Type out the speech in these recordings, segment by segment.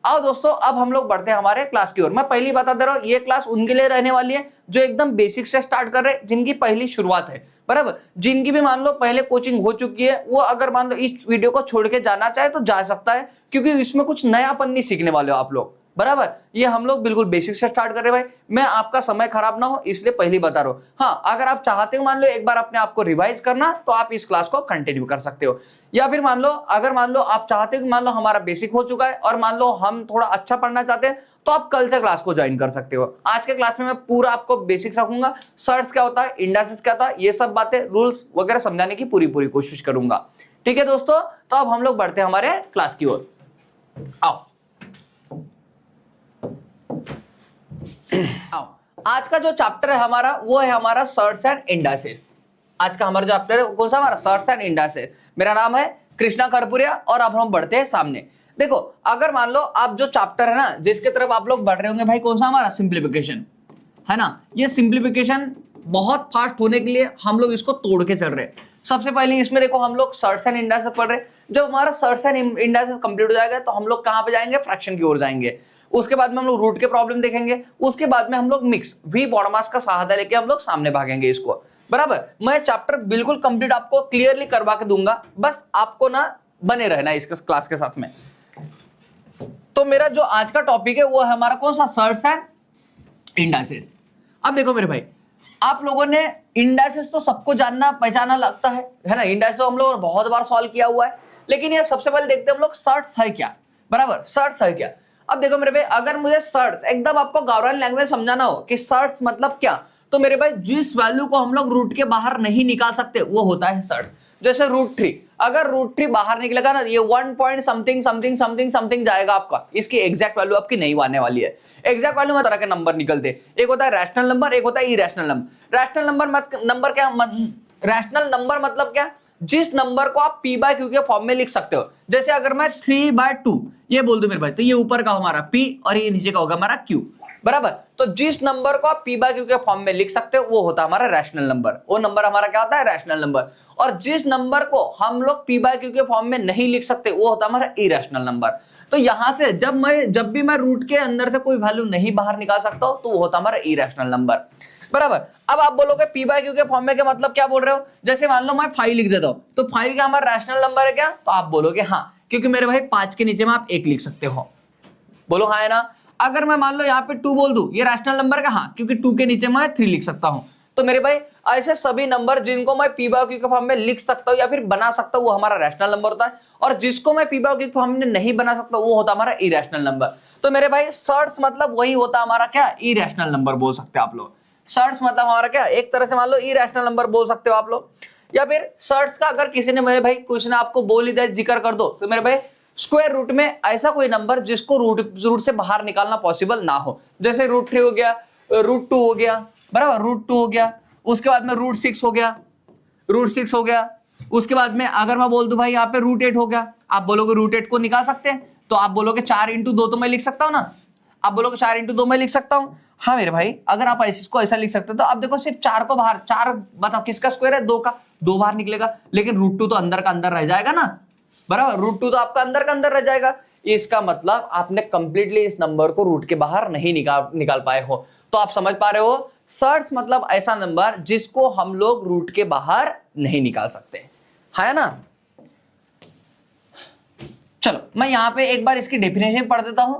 आओ दोस्तों, अब हम लोग बढ़ते हैं हमारे क्लास की ओर। मैं पहली बता दे रहा हूं, ये क्लास उनके लिए रहने वाली है जो एकदम बेसिक से स्टार्ट कर रहे हैं, जिनकी पहली शुरुआत है, बराबर। जिनकी भी मान लो पहले कोचिंग हो चुकी है, वो अगर मान लो इस वीडियो को छोड़ के जाना चाहे तो जा सकता है, क्योंकि इसमें कुछ नयापन नहीं सीखने वाले हो आप लोग, बराबर। ये हम लोग बिल्कुल बेसिक से स्टार्ट कर रहे हैं भाई। मैं आपका समय खराब ना हो इसलिए पहली बता रहा हूं। हाँ, अगर आप चाहते हो मान लो एक बार अपने आप को रिवाइज करना, तो आप इस क्लास को कंटिन्यू कर सकते हो। या फिर मान लो अगर मान लो आप चाहते हो कि मान लो हमारा बेसिक हो चुका है और मान लो हम थोड़ा अच्छा पढ़ना चाहते हैं, तो आप कल से क्लास को ज्वाइन कर सकते हो। आज के क्लास में मैं पूरा आपको बेसिक्स रखूंगा, सर्ट्स क्या होता है, इंडासेस क्या होता है, ये सब बातें, रूल्स वगैरह समझाने की पूरी कोशिश करूंगा। ठीक है दोस्तों, तो अब हम लोग बढ़ते हैं हमारे क्लास की ओर। आओ आज का जो चैप्टर है हमारा, वो है हमारा सर्ट्स एंड इंडासेस। आज का हमारा जो चैप्टर है कौन सा, हमारा सर्ट्स एंड इंडासेस। मेरा नाम है कृष्णा करपुरिया और अब हम बढ़ते हैं सामने। देखो, अगर मान लो आप जो चैप्टर है ना जिसके तरफ आप लोग बढ़ रहे होंगे भाई, कौन सा, हमारा सिंप्लीफिकेशन है ना। ये सिंप्लीफिकेशन बहुत फास्ट होने के लिए हम लोग इसको तोड़ के चल रहे हैं। सबसे पहले इसमें देखो हम लोग सर्ट्स एंड इंडासेस पढ़ रहे हैं। जब हमारा सर्ट्स एंड इंडासेस कंप्लीट हो जाएगा तो हम लोग कहां पे जाएंगे, फ्रैक्शन की ओर जाएंगे। उसके बाद में हम लोग रूट के प्रॉब्लम देखेंगे। उसके बाद में हम लोग मिक्स वी बॉडमास का सहारा लेके हम लोग सामने भागेंगे इसको, बराबर। मैं चैप्टर बिल्कुल कंप्लीट आपको क्लियरली करवा के दूंगा, बस आपको ना बने रहना इस क्लास के साथ में। तो मेरा जो आज का टॉपिक है वो है हमारा कौन सा, सर्ट्स एंड इंडासेस। अब देखो मेरे भाई, आप लोगों ने इंडासेस तो सबको जानना पहचाना लगता है ना। इंडासेस तो हम लोगों ने बहुत बार सॉल्व किया हुआ है, लेकिन ये सबसे पहले देखते हैं हम लोग सर्ट्स है क्या, बराबर। सर्ट्स है क्या। अब देखो मेरे भाई, अगर मुझे सर्ट्स एकदम आपको गावरान लैंग्वेज समझाना हो कि सर्ट्स मतलब क्या, तो मेरे भाई जिस वैल्यू को हम लोग रूट के बाहर नहीं निकाल सकते वो होता है सर्ट्स। जैसे √3, अगर √3 बाहर निकलेगा ना, ये 1 point something something something something जाएगा आपका। इसकी एग्जैक्ट वैल्यू आपकी नहीं आने वाली है। एग्जैक्ट वैल्यू में तरह के नंबर निकलते, एक होता है रैशनल नंबर, एक होता है इरेशनल नंबर। रैशनल नंबर क्या, रैशनल नंबर मतलब क्या, जिस नंबर को आप p बाय क्यू के फॉर्म में लिख सकते हो। जैसे अगर मैं 3/2 ये बोल दूं मेरे भाई, तो ये ऊपर का हमारा p और ये नीचे का होगा हमारा q, बराबर। तो जिस नंबर को आप p बाय क्यू के फॉर्म में लिख सकते हो वो होता है हमारा रैशनल नंबर। वो नंबर हमारा क्या होता है, रैशनल नंबर। और जिस नंबर को हम लोग p बाय क्यू के फॉर्म में नहीं लिख सकते वो होता है हमारा इरेशनल नंबर। तो यहां से जब भी मैं रूट के अंदर से कोई वैल्यू नहीं बाहर निकाल सकता हूं तो वो होता है हमारा इरेशनल नंबर, बराबर। अब आप बोलोगे p बाय क्यू के फॉर्म में क्या मतलब, क्या बोल रहे हो। जैसे मान लो मैं 5 लिख देता हूं, तो 5 क्या हमारा रैशनल नंबर है क्या, तो आप बोलोगे हाँ, क्योंकि मेरे भाई 5 के नीचे में आप 1 लिख सकते हो। बोलो हाँ है ना। अगर मैं मान लो यहाँ पे 2 बोल दूं, ये रैशनल नंबर का, हाँ, क्योंकि 2 के नीचे मैं 3 लिख सकता हूं। तो मेरे भाई ऐसे सभी नंबर जिनको मैं p बाय क्यू के फॉर्म में लिख सकता हूं या फिर बना सकता हूं वो हमारा रैशनल नंबर होता है, और जिसको मैं p बाय क्यू के फॉर्म में नहीं बना सकता वो होता हमारा इरेशनल नंबर। तो मेरे भाई सर्ट्स मतलब वही होता हमारा क्या, इरेशनल नंबर बोल सकते हैं आप लोग। सर्ट्स मतलब हमारा क्या, एक तरह से मान लो इरेशनल नंबर बोल सकते हो आप लोग। या फिर सर्ट्स का अगर किसी ने मेरे भाई कुछ ने आपको बोल ही दिया, जिक्र कर दो, तो मेरे भाई स्क्वायर रूट में ऐसा कोई नंबर जिसको रूट से बाहर निकालना पॉसिबल ना हो। जैसे √3 हो गया, √2 हो गया, बराबर, √2 हो गया। उसके बाद में √6 हो गया, √6 हो गया। उसके बाद में अगर मैं बोल दूं भाई यहाँ पे √8 हो गया, आप बोलोगे √8 को निकाल सकते हैं, तो आप बोलोगे 4 × 2 तो मैं लिख सकता हूं ना। आप बोलोगे 4 × 2 मैं लिख सकता हूं। हाँ मेरे भाई, अगर आप इसको ऐसा लिख सकते हो तो आप देखो सिर्फ 4 को बाहर, 4 बताओ किसका स्क्वायर है, 2 का, 2 बाहर निकलेगा, लेकिन √2 तो अंदर का अंदर रह जाएगा ना, बराबर। √2 तो आपका अंदर का अंदर रह जाएगा। इसका मतलब आपने कंप्लीटली इस नंबर को रूट के बाहर नहीं निकाल पाए हो। तो आप समझ पा रहे हो, सर्ट्स मतलब ऐसा नंबर जिसको हम लोग रूट के बाहर नहीं निकाल सकते, है ना। चलो मैं यहां पे एक बार इसकी डेफिनेशन पढ़ देता हूं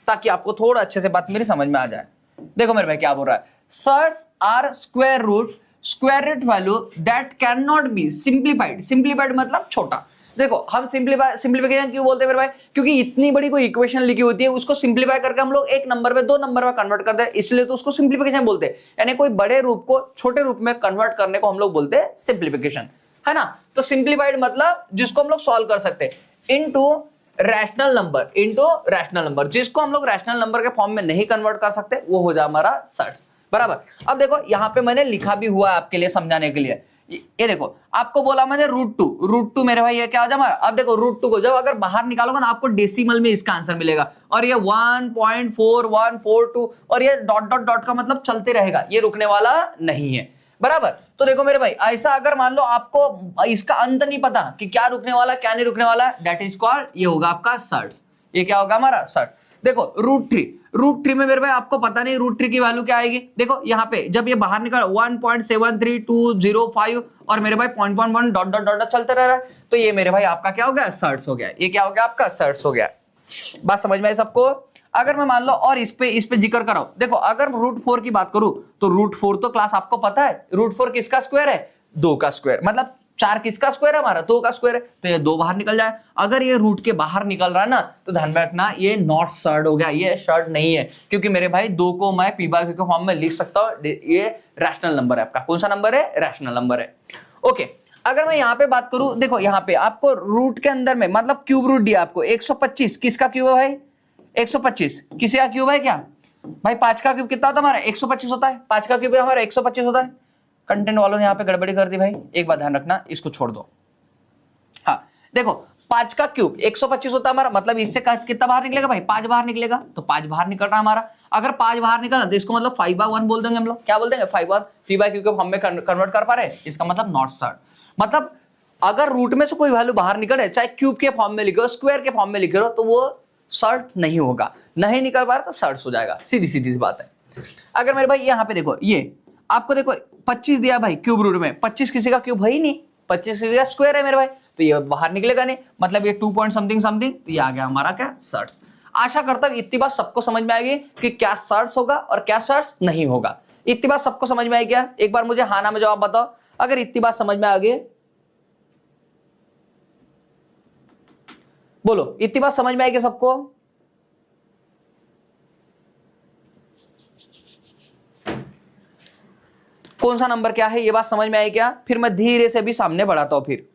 ताकि आपको थोड़ा अच्छे से बात मेरी समझ में आ जाए। देखो मेरे भाई क्या बोल रहा है, surds are square root value that can not be simplified. Simplified मतलब छोटा। देखो हम सिंप्लीफिकेशन क्यों बोलते हैं मेरे भाई, क्योंकि इतनी बड़ी कोई इक्वेशन लिखी होती है उसको सिंप्लीफाई करके हम लोग एक नंबर में 2 नंबर में कन्वर्ट करते हैं, इसलिए तो उसको सिंप्लीफिकेशन बोलते हैं। यानी कोई बड़े रूप को छोटे रूप में कन्वर्ट करने को हम लोग बोलते हैं सिंप्लीफिकेशन, है ना। तो सिंप्लीफाइड मतलब जिसको हम लोग सॉल्व कर सकते हैं इनटू रैशनल नंबर, जिसको हम लोग रैशनल नंबर के फॉर्म में नहीं कन्वर्ट कर सकते वो हो जाए हमारा सर्ट्स, बराबर। अब देखो यहाँ पे मैंने लिखा भी हुआ है आपके लिए समझाने के लिए। ये देखो आपको बोला मैंने √2 मेरे भाई ये क्या हो जाए हमारा। अब देखो √2 को जब अगर बाहर निकालोगे ना आपको डेसिमल में इसका आंसर मिलेगा, और ये 1.4142 और ये डॉट डॉट डॉट का मतलब चलते रहेगा, ये रुकने वाला नहीं है, बराबर। तो देखो मेरे भाई ऐसा अगर मान लो आपको इसका अंत नहीं पता कि क्या रुकने वाला क्या नहीं रुकने वाला, दैट इज कॉल्ड, ये होगा आपका सर्ट्स। ये क्या होगा हमारा 60। देखो रूट थ्री में मेरे भाई आपको पता नहीं रूट थ्री की वैल्यू क्या आएगी। देखो यहाँ पे जब ये बाहर निकल 1.73205 और मेरे भाई पॉइंट डॉट डॉट डॉट चलते रह रहा है, तो ये मेरे भाई आपका क्या हो गया 60 हो गया। ये क्या हो गया आपका 60 हो गया। बात समझ में आई सबको? अगर मैं मान लो और इस पे जिक्र कराऊं, देखो अगर रूट 4 की बात करूं तो रूट 4 तो क्लास आपको पता है रूट 4 किसका स्क्वायर है, 2 का स्क्वायर, मतलब 4 किसका स्क्वायर है हमारा, 2 का स्क्वायर है, तो ये 2 बाहर निकल जाए। अगर ये रूट के बाहर निकल रहा है ना तो ध्यान में रखना ये नॉट सर्ड हो गया, ये सर्ड नहीं है, क्योंकि मेरे भाई 2 को मैं p बाय q के फॉर्म में लिख सकता हूं, ये रैशनल नंबर है आपका। कौन सा नंबर है? रैशनल नंबर है। ओके, अगर मैं यहाँ पे बात करूं, देखो यहाँ पे आपको रूट के अंदर में मतलब क्यूब रूट दिया आपको 125, किसका क्यूब है भाई 125, किसी का क्यूब है क्या भाई? 5 का क्यूब कितना होता है हमारा 125 होता है, 5 का क्यूब हमारा 125 होता है। कंटेंट वालों ने यहाँ पे गड़बड़ी कर दी भाई, एक बात ध्यान रखना, इसको छोड़ दो। हाँ देखो 5 का क्यूब 125 होता है हमारा, मतलब इससे कितना बाहर निकलेगा भाई 5 बाहर निकलेगा, तो 5 बाहर निकल रहा है हमारा। अगर 5 बाहर निकला तो इसको मतलब 5/1 बोल देंगे हम लोग, क्या बोल देंगे 5/1, p बाय q के फॉर्म में कन्वर्ट कर पा रहे हैं, इसका मतलब नॉट सर्ड। मतलब अगर रूट में से कोई वैल्यू बाहर निकले, चाहे क्यूब के फॉर्म में लिखे स्क्वायर के फॉर्म में लिखे हो, तो वो सर्ड नहीं होगा, नहीं निकल पा रहा तो सर्ड हो जाएगा, सीधी सीधी सी बात है। अगर मेरे भाई यहाँ पे देखो, ये आपको देखो 25 दिया भाई क्यूब रूट में, 25 किसी का क्यूब है ही नहीं, 25 किसी का स्क्वायर है मेरे भाई, तो ये बाहर निकलेगा नहीं, मतलब ये 2 पॉइंट समथिंग समथिंग, तो ये आ गया हमारा क्या सर्ड। आशा करता हूं इतनी बात सबको समझ में आएगी कि क्या सर्ड होगा और क्या सर्ड नहीं होगा। इतनी बात सबको समझ में आई क्या? एक बार मुझे हाँ ना में जवाब बताओ अगर इतनी बात समझ में आ गई, बोलो इतनी बात समझ में आएगी सबको? कौन सा नंबर क्या है ये बात समझ में आई क्या? फिर मैं धीरे से भी सामने बढ़ाता हूं, फिर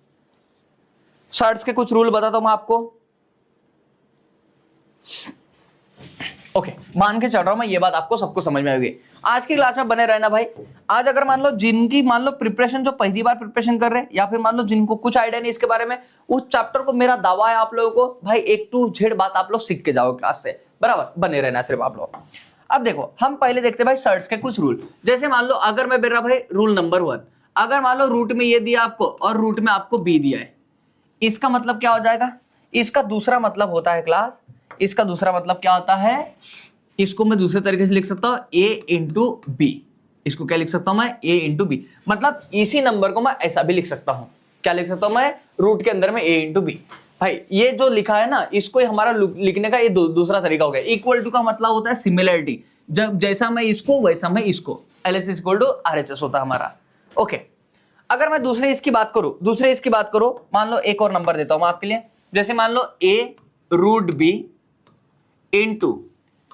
सर्ट्स के कुछ रूल बताता हूं मैं आपको। ओके, मान के चल रहा हूं मैं, ये बात आपको सबको समझ में आएगी। आज की क्लास में बने रहना भाई। आज अगर मान लो जिनकी मान लो प्रिपरेशन जो पहली बार प्रिपरेशन कर रहे हैं, या फिर मान लो जिनको कुछ आइडिया नहीं इसके बारे में, उस चैप्टर को मेरा दावा है आप लोगों को भाई A to Z बात आप लोग सीख के जाओ क्लास से, बराबर बने रहना सिर्फ आप लोग। अब देखो हम पहले देखते भाई सर्ट्स के कुछ रूल। जैसे मान लो अगर मैं मेरा भाई रूल नंबर 1, अगर मान लो रूट में ये दिया आपको और रूट में आपको b दिया है, इसका मतलब क्या हो जाएगा? इसका दूसरा मतलब होता है क्लास, इसका दूसरा मतलब क्या होता है, इसको मैं दूसरे तरीके से लिख सकता हूं a इंटू बी। इसको क्या लिख सकता हूं मैं? a इंटू बी। मतलब इसी नंबर को मैं ऐसा भी लिख सकता हूं, क्या लिख सकता हूं मैं? रूट के अंदर में a इंटू बी। भाई ये जो लिखा है ना, इसको हमारा लिखने का ये दूसरा तरीका हो गया। इक्वल टू का मतलब होता है सिमिलरिटी, जब जैसा मैं इसको वैसा मैं इसको, LHS इक्वल टू RHS होता है हमारा। ओके, अगर मैं दूसरे इसकी बात करूं, मान लो एक और नंबर देता हूं मैं आपके लिए। जैसे मान लो a root b into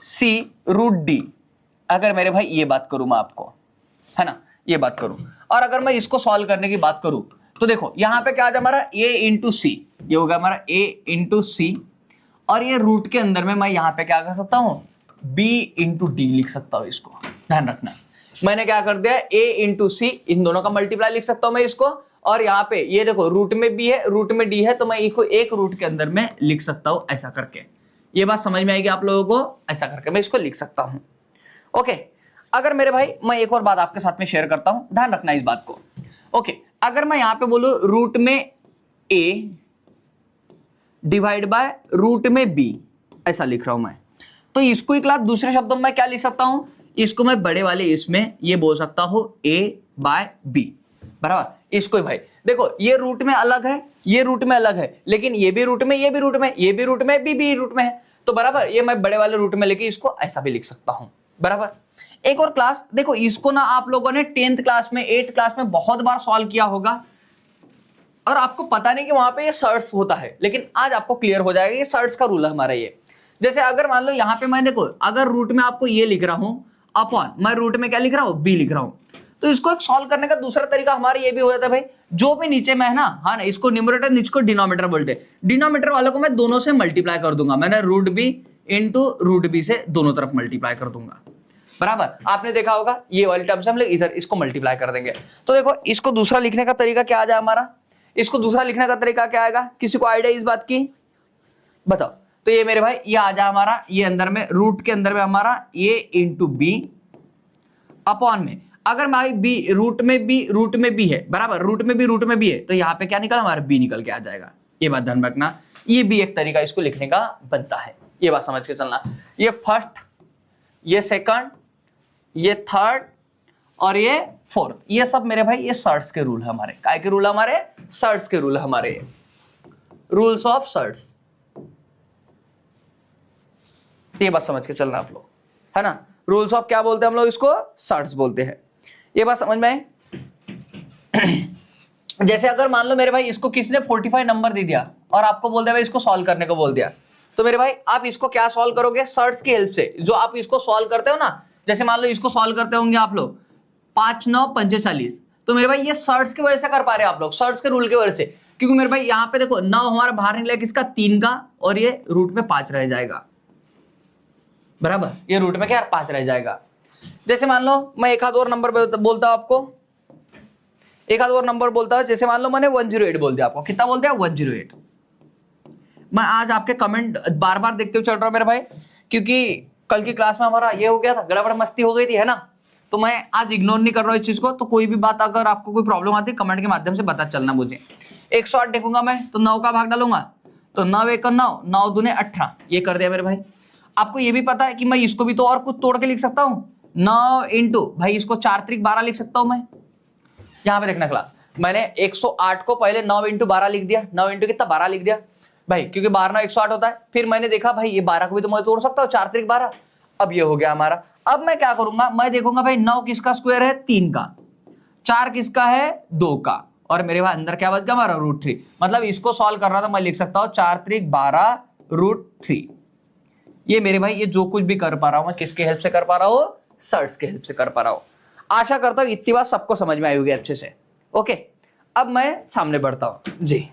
c root d। अगर मेरे भाई ये बात करूं मैं आपको, है ना, ये बात करूं, और अगर मैं इसको सॉल्व करने की बात करूं तो देखो यहाँ पे क्या आ जाए हमारा a इंटू सी, ये होगा हमारा a इंटू सी, और ये रूट के अंदर में मैं यहाँ पे क्या कर सकता हूँ? b इंटू डी लिख सकता हूँ। इसको ध्यान रखना, मैंने क्या कर दिया a इंटू सी, इन दोनों का मल्टीप्लाई लिख सकता हूँ मैं इसको, और यहाँ पे ये देखो रूट में b है रूट में d है, तो मैं इसको एक रूट के अंदर में लिख सकता हूँ ऐसा करके। ये बात समझ में आएगी आप लोगों को? ऐसा करके मैं इसको लिख सकता हूँ। ओके, अगर मेरे भाई मैं एक और बात आपके साथ में शेयर करता हूं, ध्यान रखना इस बात को। ओके, अगर मैं यहां पे बोलूं रूट में a डिवाइड बाय रूट में b, ऐसा लिख रहा हूं मैं, तो इसको एक क्लास दूसरे शब्दों में क्या लिख सकता हूं? इसको मैं बड़े वाले इसमें ये बोल सकता हूं a बाय b, बराबर। इसको भाई देखो ये रूट में अलग है, ये रूट में अलग है, लेकिन ये भी रूट में, ये भी रूट में, ये भी रूट में, b भी रूट में है, तो बराबर ये मैं बड़े वाले रूट में लेके इसको ऐसा भी लिख सकता हूं, बराबर। एक और क्लास देखो, इसको ना आप लोगों ने 10th क्लास में 8th क्लास में बहुत बार सॉल्व किया होगा और आपको पता नहीं कि वहां पे ये सर्ट्स होता है, लेकिन आज आपको क्लियर हो जाएगा ये सर्ट्स का रूल है हमारा ये। जैसे अगर मान लो यहाँ पे मैं देखो, अगर रूट में आपको ये लिख रहा हूं अपॉन, मैं रूट में क्या लिख रहा हूं? b लिख रहा हूं, तो इसको एक सॉल्व करने का दूसरा तरीका हमारा ये भी हो जाता है भाई, जो भी नीचे में है ना, हाँ ना, इसको न्यूमरेटर इसको डिनोमिनेटर बोलते हैं, डिनोमिनेटर वालों को मैं दोनों से मल्टीप्लाई कर दूंगा, मैंने root b into root b से दोनों तरफ मल्टीप्लाई कर दूंगा, बराबर। आपने देखा होगा ये वाली टर्म से हम लोग इधर इसको मल्टीप्लाई कर देंगे। तो देखो इसको दूसरा लिखने का तरीका क्या आ जाए हमारा? इसको दूसरा लिखने का तरीका क्या आएगा? किसी को आइडिया इस बात की बताओ? तो ये मेरे भाई ये आ जाए हमारा, ये अंदर में रूट के अंदर में हमारा a इंटू बी अपॉन में, अगर भाई b रूट में b है, बराबर, रूट में b है, तो यहाँ पे क्या निकला हमारा b निकल के आ जाएगा। ये बात ध्यान रखना, ये भी एक तरीका इसको लिखने का बनता है, ये बात समझ के चलना। ये फर्स्ट, ये सेकंड, ये थर्ड और ये फोर्थ, ये सब मेरे भाई ये सर्ट्स के रूल है हमारे। काय के रूल है हमारे? सर्ट्स के रूल है हमारे, रूल्स ऑफ सर्ट्स। ये बात समझ के चलना आप लोग, है ना। रूल्स ऑफ क्या बोलते हैं हम लोग इसको? सर्ट्स बोलते हैं। ये बात समझ में आई? जैसे अगर मान लो मेरे भाई इसको किसने 45 नंबर दे दिया और आपको बोल दिया भाई इसको सॉल्व करने को बोल दिया, तो मेरे भाई आप इसको क्या सॉल्व करोगे? सर्ट्स की हेल्प से। जो आप इसको सॉल्व करते हो ना, जैसे मान लो इसको सॉल्व करते होंगे आप लोग 5 9 45, तो मेरे भाई ये सर्ट्स की वजह से कर पा रहे हैं आप लोग, सर्ट्स के रूल की वजह से। क्योंकि मेरे भाई यहाँ पे देखो 9 हमारा बाहर निकला किसका? 3 का, और ये रूट में 5 रह जाएगा, बराबर। ये रूट में क्या 5 रह जाएगा। जैसे मान लो मैं एक आध और नंबर बोलता हूं आपको, एक आध और नंबर बोलता हूं। जैसे मान लो मैंने 108 बोल दिया आपको, कितना बोल दिया? 108। मैं आज आपके कमेंट बार बार देखते हुए चल रहा हूं मेरे भाई, क्योंकि कल की क्लास में हमारा ये हो गया था, गड़बड़ मस्ती हो गई थी, है ना। तो मैं आज इग्नोर नहीं कर रहा हूं इस चीज को। तो कोई भी बात अगर आपको कोई प्रॉब्लम आती है कमेंट के माध्यम से बता चलना मुझे। 108 देखूंगा मैं तो 9 का भाग डालूंगा, तो 9 1 9, 9 दूने 18, ये कर दिया मेरे भाई। आपको ये भी पता है कि मैं इसको भी तो और कुछ तोड़ के लिख सकता हूं, 9 इंटू भाई इसको 4 त्रिक 12 लिख सकता हूं मैं। यहां पे देखना खला, मैंने 108 को पहले 9 इंटू 12 लिख दिया, 9 इंटू कितना 12 लिख दिया भाई, क्योंकि 12 9 108 होता है। फिर मैंने देखा भाई ये 12 को भी तो मैं तोड़ सकता हूँ, 4 त्रिक 12। अब ये हो गया हमारा। अब मैं क्या करूंगा, मैं देखूंगा भाई 9 किसका स्क्वायर है? 3 का, 4 किसका है? 2 का, और मेरे भाई अंदर क्या बच गया हमारा? √3। मतलब इसको सॉल्व कर रहा था मैं लिख सकता हूँ 4 त्रिक 12 √3। ये मेरे भाई ये जो कुछ भी कर पा रहा हूं मैं किसके हेल्प से कर पा रहा हूं? सर्ट्स के हेल्प से कर पा रहा हूं। आशा करता हूं इतनी बात सबको समझ में आई होगी अच्छे से। ओके, अब मैं सामने बढ़ता हूं जी।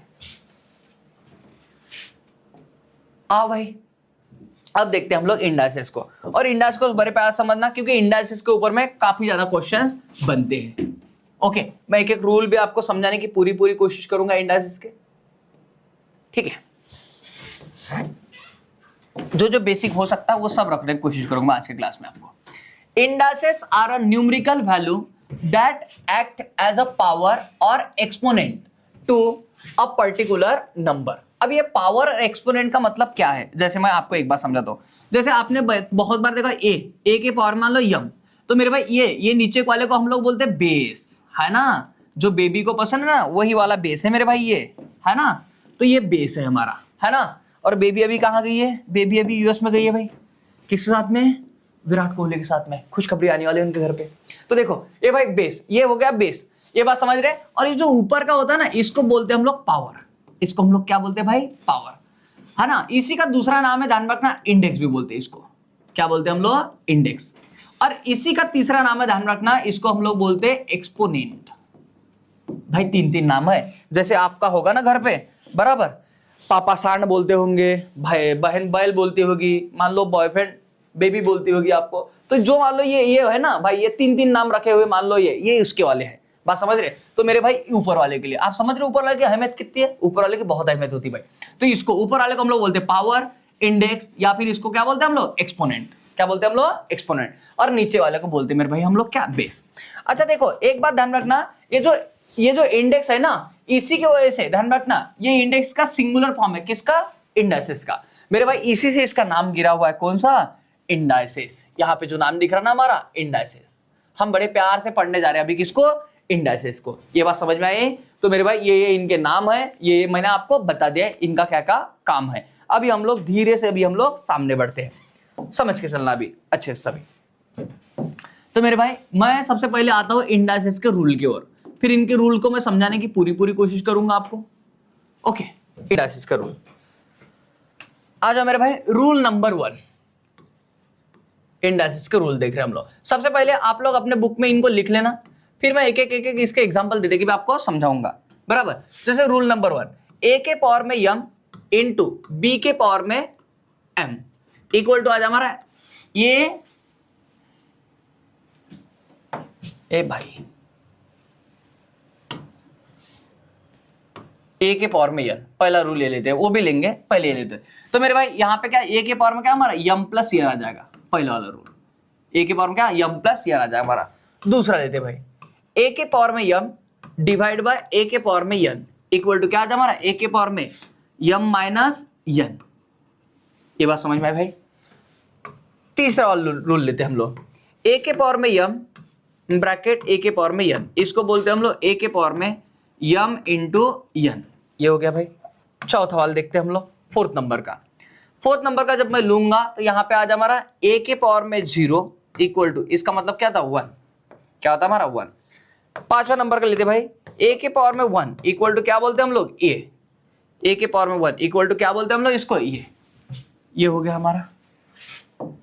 आओ भाई, अब देखते हैं हम लोग इंडाइसेस को। और इंडाइसेस को बड़े प्यार समझना, क्योंकि इंडाइसेस के ऊपर में काफी ज्यादा क्वेश्चंस बनते हैं। ओके, मैं एक एक रूल भी आपको समझाने की पूरी कोशिश करूंगा इंडाइसेस के, ठीक है। जो बेसिक हो सकता है वो सब रखने की कोशिश करूंगा आज के क्लास में आपको। Indices are a numerical value that act as a power और exponent to a particular number. अब ये पावर और एक्सपोनेंट का मतलब क्या है? जैसे मैं आपको एक बार समझाता हूं। जैसे आपने बहुत बार देखा ए के पावर मान लो यम, तो मेरे भाई ये नीचे वाले को हम लोग बोलते हैं बेस, है ना। जो बेबी को पसंद है ना वही वाला बेस है मेरे भाई, ये है ना। तो ये बेस है हमारा, है ना। और बेबी अभी कहाँ गई है? बेबी अभी यूएस में गई है भाई, किसके साथ में? विराट कोहली के साथ में, खुशखबरी आने वाली है उनके घर पे। तो देखो ये भाई बेस, ये हो गया बेस, ये बात समझ रहे। और ये जो ऊपर का होता है ना इसको बोलते हैं हम लोग पावर। इसको हम लोग क्या बोलते हैं भाई? पावर, है ना। इसी का दूसरा नाम है, ध्यान रखना, इंडेक्स भी बोलते हैं इसको। क्या बोलते हैं हम लोग? इंडेक्स। और इसी का तीसरा नाम है, ध्यान रखना, इसको हम लोग बोलते हैं एक्सपोनेंट। भाई 3 नाम है। जैसे आपका होगा ना घर पे, बराबर, पापा सांड बोलते होंगे, भाई बहन बैल बोलती होगी, मान लो बॉयफ्रेंड बेबी बोलती होगी आपको। तो जो मान लो ये है ना भाई, ये 3 नाम रखे हुए, मान लो ये उसके वाले हैं। बात समझ रहे? तो मेरे भाई ऊपर वाले के लिए आप समझ रहे ऊपर वाले की अहमियत कितनी है? ऊपर वाले की बहुत अहमियत होती है भाई। तो इसको ऊपर वाले को हम लोग बोलते हैं पावर, इंडेक्स, या फिर इसको क्या बोलते हैं हम लोग? एक्सपोनेंट। क्या बोलते हैं हम लोग? एक्सपोनेंट। और नीचे वाले को बोलते हैं मेरे भाई हम लोग क्या? बेस। अच्छा देखो एक बात ध्यान रखना, ये जो इंडेक्स है ना, इसी की वजह से ध्यान रखना, ये इंडेक्स का सिंगुलर फॉर्म है, किसका? इंडाइसेस का। मेरे भाई इसी से इसका नाम गिरा हुआ है, कौन सा? इंडाइसेस। यहाँ पे जो नाम दिख रहा ना हमारा, इंडाइसेस। हम बड़े प्यार से पढ़ने जा रहे हैं अभी किसको? इंडाइसेस को। ये बात समझ में आई? तो मेरे भाई ये इनके नाम है, ये मैंने आपको बता दिया इनका क्या क्या काम है। अभी हम लोग धीरे से सामने बढ़ते हैं, समझ के चलना अभी अच्छे से सभी। तो मेरे भाई मैं सबसे पहले आता हूं इंडाइसेस के रूल की ओर, फिर इनके रूल को मैं समझाने की पूरी कोशिश करूंगा आपको। ओके, इंडाइसेस का रूल आ जाओ मेरे भाई। रूल नंबर 1, इंडाइसेस के रूल देख रहे हैं हम लोग। सबसे पहले आप लोग अपने बुक में इनको लिख लेना, फिर मैं एक एक इसके एग्जांपल दे के भी आपको समझाऊंगा, बराबर। जैसे रूल नंबर 1, ए के पावर में यम इंटू बी के पावर में एम इक्वल टू आज हमारा ये ए भाई ए के पावर में यन, पहला रूल ले लेते हैं, वो भी लेंगे, पहले ले लेते हैं। तो मेरे भाई यहाँ पे क्या ए के पावर में क्या हमारा यम प्लस यन आ जाएगा, पहला वाला रूल। ए के पावर में क्या यम प्लस यन आ जाएगा हमारा। दूसरा लेते भाई, ए के पावर में यम डिवाइड बाय ए के पावर में यन इक्वल टू क्या आ जाए हमारा? ए के पावर में यम माइनस यन। ये बात समझ में आई भाई। तीसरा वाला रूल लेते हैं हम लोग, ए के पावर में यम ब्रैकेट ए के पावर में यन, इसको बोलते हैं हम लोग ए के पावर में यम इंटू यन। ये हो गया भाई। चौथा वाला देखते हैं हम लोग, फोर्थ नंबर का। फोर्थ नंबर का जब मैं लूंगा तो यहां पे आज हमारा ए के पावर में 0 इक्वल टू, इसका मतलब क्या था 1, क्या होता हमारा 1। पांचवा नंबर का लेते भाई, ए के पावर में 1 इक्वल टू क्या बोलते हैं हम लोग ए के पावर में 1 इक्वल टू क्या बोलते हैं हम लोग इसको ये हो गया हमारा।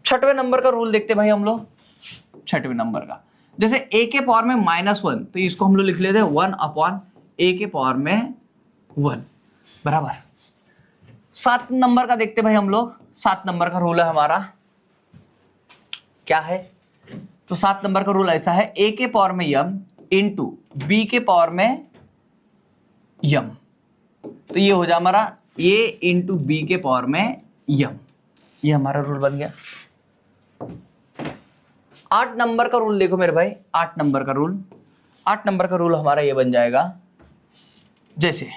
छठवें नंबर का रूल देखते भाई हम लोग, छठवें नंबर का, जैसे a के पावर में -1 तो इसको हम लोग लिख लेते हैं 1 अपॉन a के पावर में 1 बराबर। 7 नंबर का देखते भाई हम लोग, 7 नंबर का रूल है हमारा, क्या है तो 7 नंबर का रूल ऐसा है, a के पावर में यम इंटू b के पावर में यम, तो ये हो जाए हमारा a इंटू b के पावर में यम। ये हमारा रूल बन गया। 8 नंबर का रूल देखो मेरे भाई, 8 नंबर का रूल, 8 नंबर का रूल हमारा ये बन जाएगा, जैसे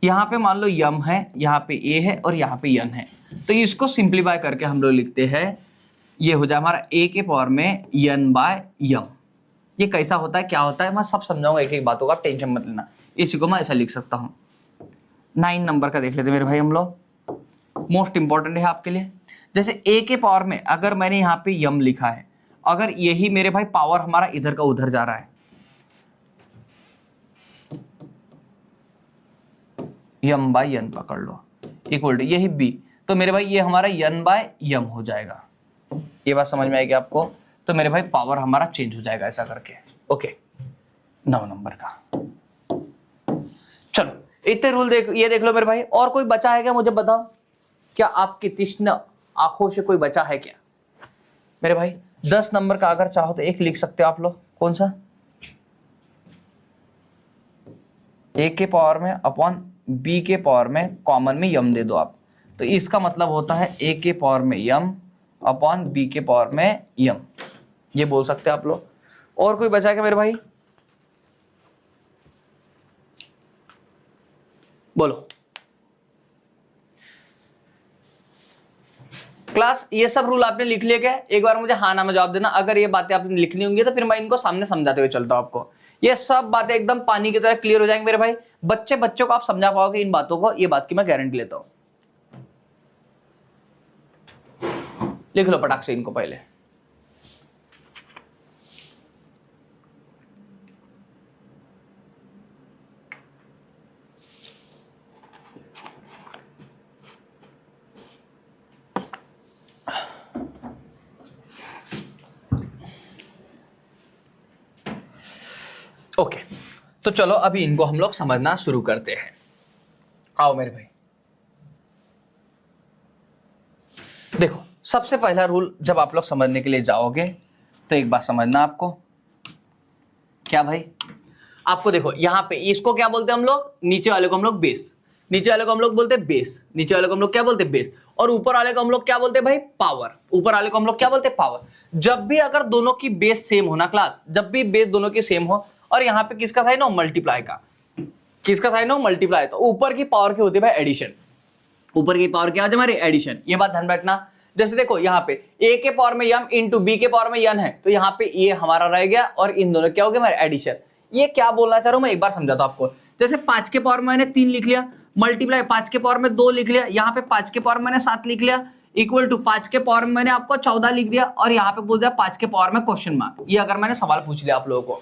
यहां पे मान लो यम है, यहां पे ए है और यहां पे यन है, तो इसको सिंप्लीफाई करके हम लोग लिखते हैं, ये हो जाए हमारा ए के पावर में यन बाय यम। ये कैसा होता है क्या होता है मैं सब समझाऊंगा एक एक बातों का, आप टेंशन मत लेना। इसी को मैं ऐसा लिख सकता हूं। 9 नंबर का देख लेते मेरे भाई हम लोग, मोस्ट इंपॉर्टेंट है आपके लिए। जैसे a के पावर में अगर मैंने यहां पे यम लिखा है, अगर यही मेरे भाई पावर हमारा इधर का उधर जा रहा है, यम बाय यन पकड़ लो इक्वल टू यही b, तो मेरे भाई ये हमारा यन बाय यम हो जाएगा। ये बात समझ में आएगी आपको, तो मेरे भाई पावर हमारा चेंज हो जाएगा ऐसा करके। ओके 9 नंबर का। चलो इतने रूल ये देख लो मेरे भाई। और कोई बचा है क्या मुझे बताओ, क्या आपकी तीक्ष्ण आंखों से कोई बचा है क्या मेरे भाई? 10 नंबर का अगर चाहो तो एक लिख सकते हो आप लोग, कौन सा? ए के पावर में अपॉन बी के पावर में कॉमन में यम दे दो आप, तो इसका मतलब होता है ए के पावर में यम अपॉन बी के पावर में यम, ये बोल सकते हैं आप लोग। और कोई बचा है क्या मेरे भाई? बोलो क्लास। ये सब रूल आपने लिख लिया क्या? एक बार मुझे हाँ ना में जवाब देना। अगर ये बातें आपने लिखनी होंगी तो फिर मैं इनको सामने समझाते हुए चलता हूं आपको। ये सब बातें एकदम पानी की तरह क्लियर हो जाएंगी मेरे भाई। बच्चों को आप समझा पाओगे इन बातों को, ये बात की मैं गारंटी लेता हूं। लिख लो पटाख से इनको पहले। ओके तो चलो अभी इनको हम लोग समझना शुरू करते हैं। आओ मेरे भाई, देखो सबसे पहला रूल जब आप लोग समझने के लिए जाओगे तो एक बात समझना आपको, क्या भाई? आपको देखो यहां पे इसको क्या बोलते हैं हम लोग, नीचे वाले को हम लोग बेस, नीचे वाले को हम लोग बोलते हैं बेस, नीचे वाले को हम लोग क्या बोलते हैं बेस, और ऊपर वाले को हम लोग क्या बोलते हैं भाई? पावर। ऊपर वाले को हम लोग क्या बोलते हैं? पावर। जब भी अगर दोनों की बेस सेम हो ना क्लास, जब भी बेस दोनों की सेम हो और यहाँ पे किसका साइन हो? मल्टीप्लाई का। किसका साइन हो? मल्टीप्लाई। तो ऊपर की पावर क्या होती है भाई? एडिशन। ऊपर की पावर क्या होती है हमारी? एडिशन। ये बात ध्यान रखना। जैसे देखो यहाँ पे a के पावर में यम इंटू बी के पावर में यन है, तो यहाँ पे ये हमारा रह गया और इन दोनों क्या हो गया हमारे? एडिशन। ये क्या बोलना चाह रहा हूं मैं एक बार समझाता हूं आपको। जैसे 5 के पावर में मैंने 3 लिख लिया, मल्टीप्लाई 5 के पावर में 2 लिख लिया, यहाँ पे 5 के पावर में मैंने 7 लिख लिया, इक्वल टू 5 के पावर में मैंने आपको 14 लिख दिया, और यहाँ पे बोल दिया 5 के पावर में क्वेश्चन मार्क। ये अगर मैंने सवाल पूछ लिया आप लोगों को,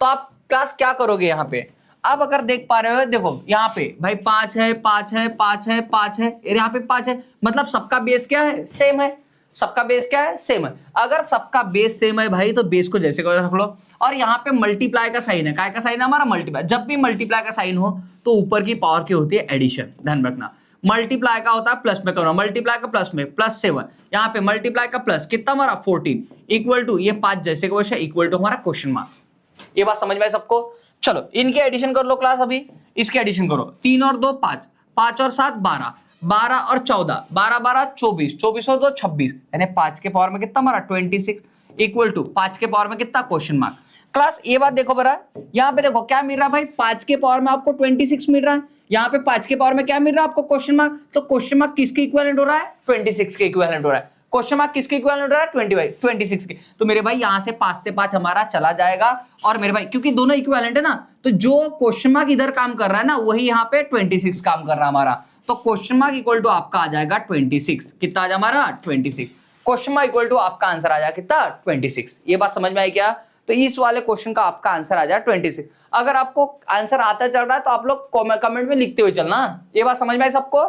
तो आप क्लास क्या करोगे यहाँ पे? अब अगर देख पा रहे हो, देखो यहाँ पे भाई 5 है, 5 है, 5 है, 5 है, यहाँ पे 5 है, मतलब सबका बेस क्या है? सेम है। सबका बेस क्या है? सेम है। अगर सबका बेस सेम है भाई तो बेस को जैसे को रख लो, और यहाँ पे मल्टीप्लाई का साइन है। काय का साइन है हमारा? मल्टीप्लाई। जब भी मल्टीप्लाई का साइन हो तो ऊपर की पावर की होती है? एडिशन। ध्यान रखना, मल्टीप्लाई का होता है प्लस में करो, मल्टीप्लाई का प्लस में +7, यहाँ पे मल्टीप्लाई का प्लस कितना हमारा? 14, इक्वल टू ये 5 जैसे को वैसे, इक्वल टू हमारा क्वेश्चन मार्क। ये बात समझ में आए सबको? चलो इनके एडिशन कर लो क्लास। अभी इसके एडिशन करो, 3 और 2 5, 5 और 7 12, 12 और 14, 12 12 24, 24 और 2 26, यानी 5 के पावर में कितना हमारा? 26, इक्वल टू 5 के पावर में कितना? Question mark. क्लास ये बात देखो बरा, यहाँ पे देखो क्या मिल रहा है भाई, 5 के पावर में आपको 26 मिल रहा है, यहाँ पे 5 के पावर में क्या मिल रहा है आपको, क्वेश्चन मार्क। तो क्वेश्चन मार्क किसके इक्विवेलेंट हो रहा है, 26 के इक्विवेलेंट हो रहा है। क्वेश्चन मार्क किसके इक्विवेलेंट हो रहा है, 26 के। तो मेरे भाई यहाँ से 5 से 5 हमारा चला जाएगा, और मेरे भाई क्योंकि दोनों इक्विवेलेंट है ना, तो जो क्वेश्चन मार्क इधर काम कर रहा है ना, वही यहाँ पे 26 काम कर रहा है हमारा। तो क्वेश्चन मार्क इक्वल टू आपका आ जाएगा 26। कितना आ जाएगा हमारा, 26। क्वेश्चन मार्क इक्वल टू आपका आंसर आ जाएगा कितना, 26। ये बात समझ में आई क्या? तो इस वाले क्वेश्चन का आपका आंसर आ जाए 26। अगर आपको आंसर आता चल रहा है तो आप लोग कमेंट में लिखते हुए चलना। ये बात समझ में आई सबको?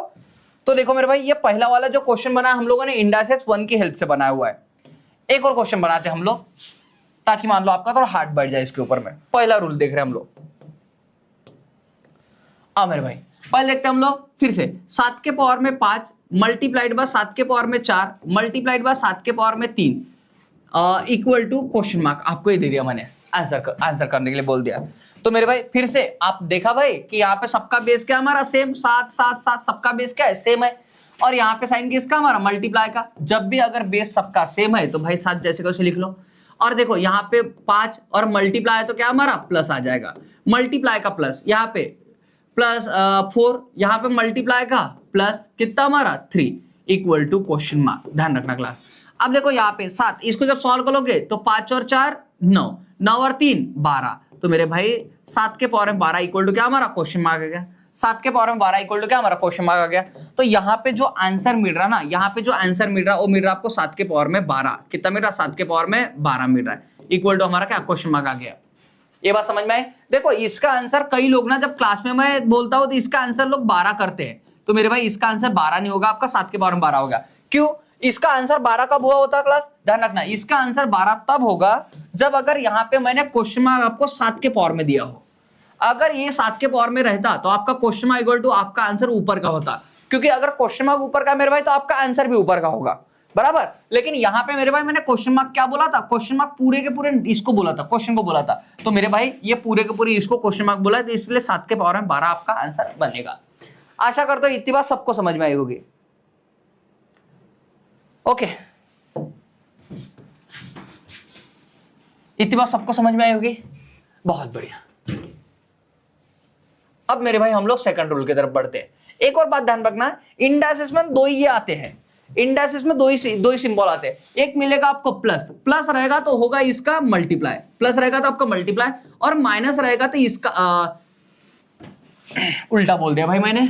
तो देखो मेरे भाई, ये पहला वाला जो क्वेश्चन बना हम लोगों ने इंडासेस 1 की हेल्प से बनाया हुआ है। एक और क्वेश्चन बनाते हैं हम लोग, ताकि मान लो आपका थोड़ा हार्ड बढ़ जाए इसके ऊपर में। पहला रूल देख रहे हैं हम लोग। मेरे भाई पहले देखते हैं हम लोग फिर से, 7 के पावर में 5 मल्टीप्लाइड बाय 7 के पावर में 4 मल्टीप्लाइड बाय 7 के पावर में 3 इक्वल टू क्वेश्चन मार्क। आपको ये दे दिया मैंने, आंसर करने के लिए बोल दिया। तो मेरे भाई फिर से आप देखा भाई कि यहाँ पे सबका बेस क्या हमारा सेम, 7 7 7 सबका बेस क्या है, सेम है। और यहाँ पे साइन किसका हमारा, मल्टीप्लाई का। जब भी अगर बेस सबका सेम है तो भाई 7 जैसे कैसे लिख लो। और देखो यहाँ पे 5 और मल्टीप्लाई तो क्या हमारा प्लस आ जाएगा, मल्टीप्लाई का प्लस, यहाँ पे प्लस 4, यहाँ पे मल्टीप्लाई का प्लस कितना हमारा 3 इक्वल टू क्वेश्चन मार्क। ध्यान रखना क्लास। अब देखो यहाँ पे 7, इसको जब सॉल्व करोगे तो 5 और 4 9, 9 और 3 12। तो मेरे भाई 7 के पावर में 12 इक्वल टू क्या हमारा, क्वेश्चन मार्क आ गया। 7 के पावर में 12 इक्वल टू क्या हमारा, क्वेश्चन मार्क आ गया। तो यहाँ पे जो आंसर मिल रहा ना, यहाँ पे जो आंसर मिल रहा वो मिल रहा आपको 7 के पावर में 12। कितना मिल रहा, 7 के पावर में 12 मिल रहा है, इक्वल टू हमारा क्या, क्वेश्चन मार्क आ गया। ये बात समझ में आई? देखो इसका आंसर कई लोग ना, जब क्लास में मैं बोलता हूँ तो इसका आंसर लोग 12 करते हैं। तो मेरे भाई इसका आंसर 12 नहीं होगा आपका, 7 के पावर में 12 होगा। क्यों? इसका आंसर 12 कब हुआ होता है क्लास, ध्यान रखना। इसका आंसर 12 तब होगा जब अगर यहाँ पे मैंने क्वेश्चन मार्क आपको 7 के पावर में दिया हो। अगर ये 7 के पावर में रहता तो आपका क्वेश्चन मार्क इक्वल टू आपका आंसर ऊपर का होता, क्योंकि अगर क्वेश्चन मार्क ऊपर का मेरे भाई तो आपका आंसर भी ऊपर का होगा, बराबर। लेकिन यहाँ पे मेरे भाई मैंने क्वेश्चन मार्क क्या बोला था, क्वेश्चन मार्क पूरे के पूरे इसको बोला था, क्वेश्चन को बोला था। तो मेरे भाई ये पूरे के पूरे इसको क्वेश्चन मार्क बोला, तो इसलिए 7 के पावर में 12 आपका आंसर बनेगा। आशा करता हूं इतनी बात सबको समझ में आई होगी। ओके, इतनी बात सबको समझ में आई होगी, बहुत बढ़िया। अब मेरे भाई हम लोग सेकंड रूल की तरफ बढ़ते हैं। एक और बात ध्यान रखना, इंडासेस में 2 ही ये आते हैं, इंडासेस में दो ही सिंबल आते हैं। एक मिलेगा आपको प्लस, प्लस रहेगा तो होगा इसका मल्टीप्लाई, प्लस रहेगा तो आपका मल्टीप्लाई, और माइनस रहेगा तो इसका उल्टा बोल दिया भाई मैंने।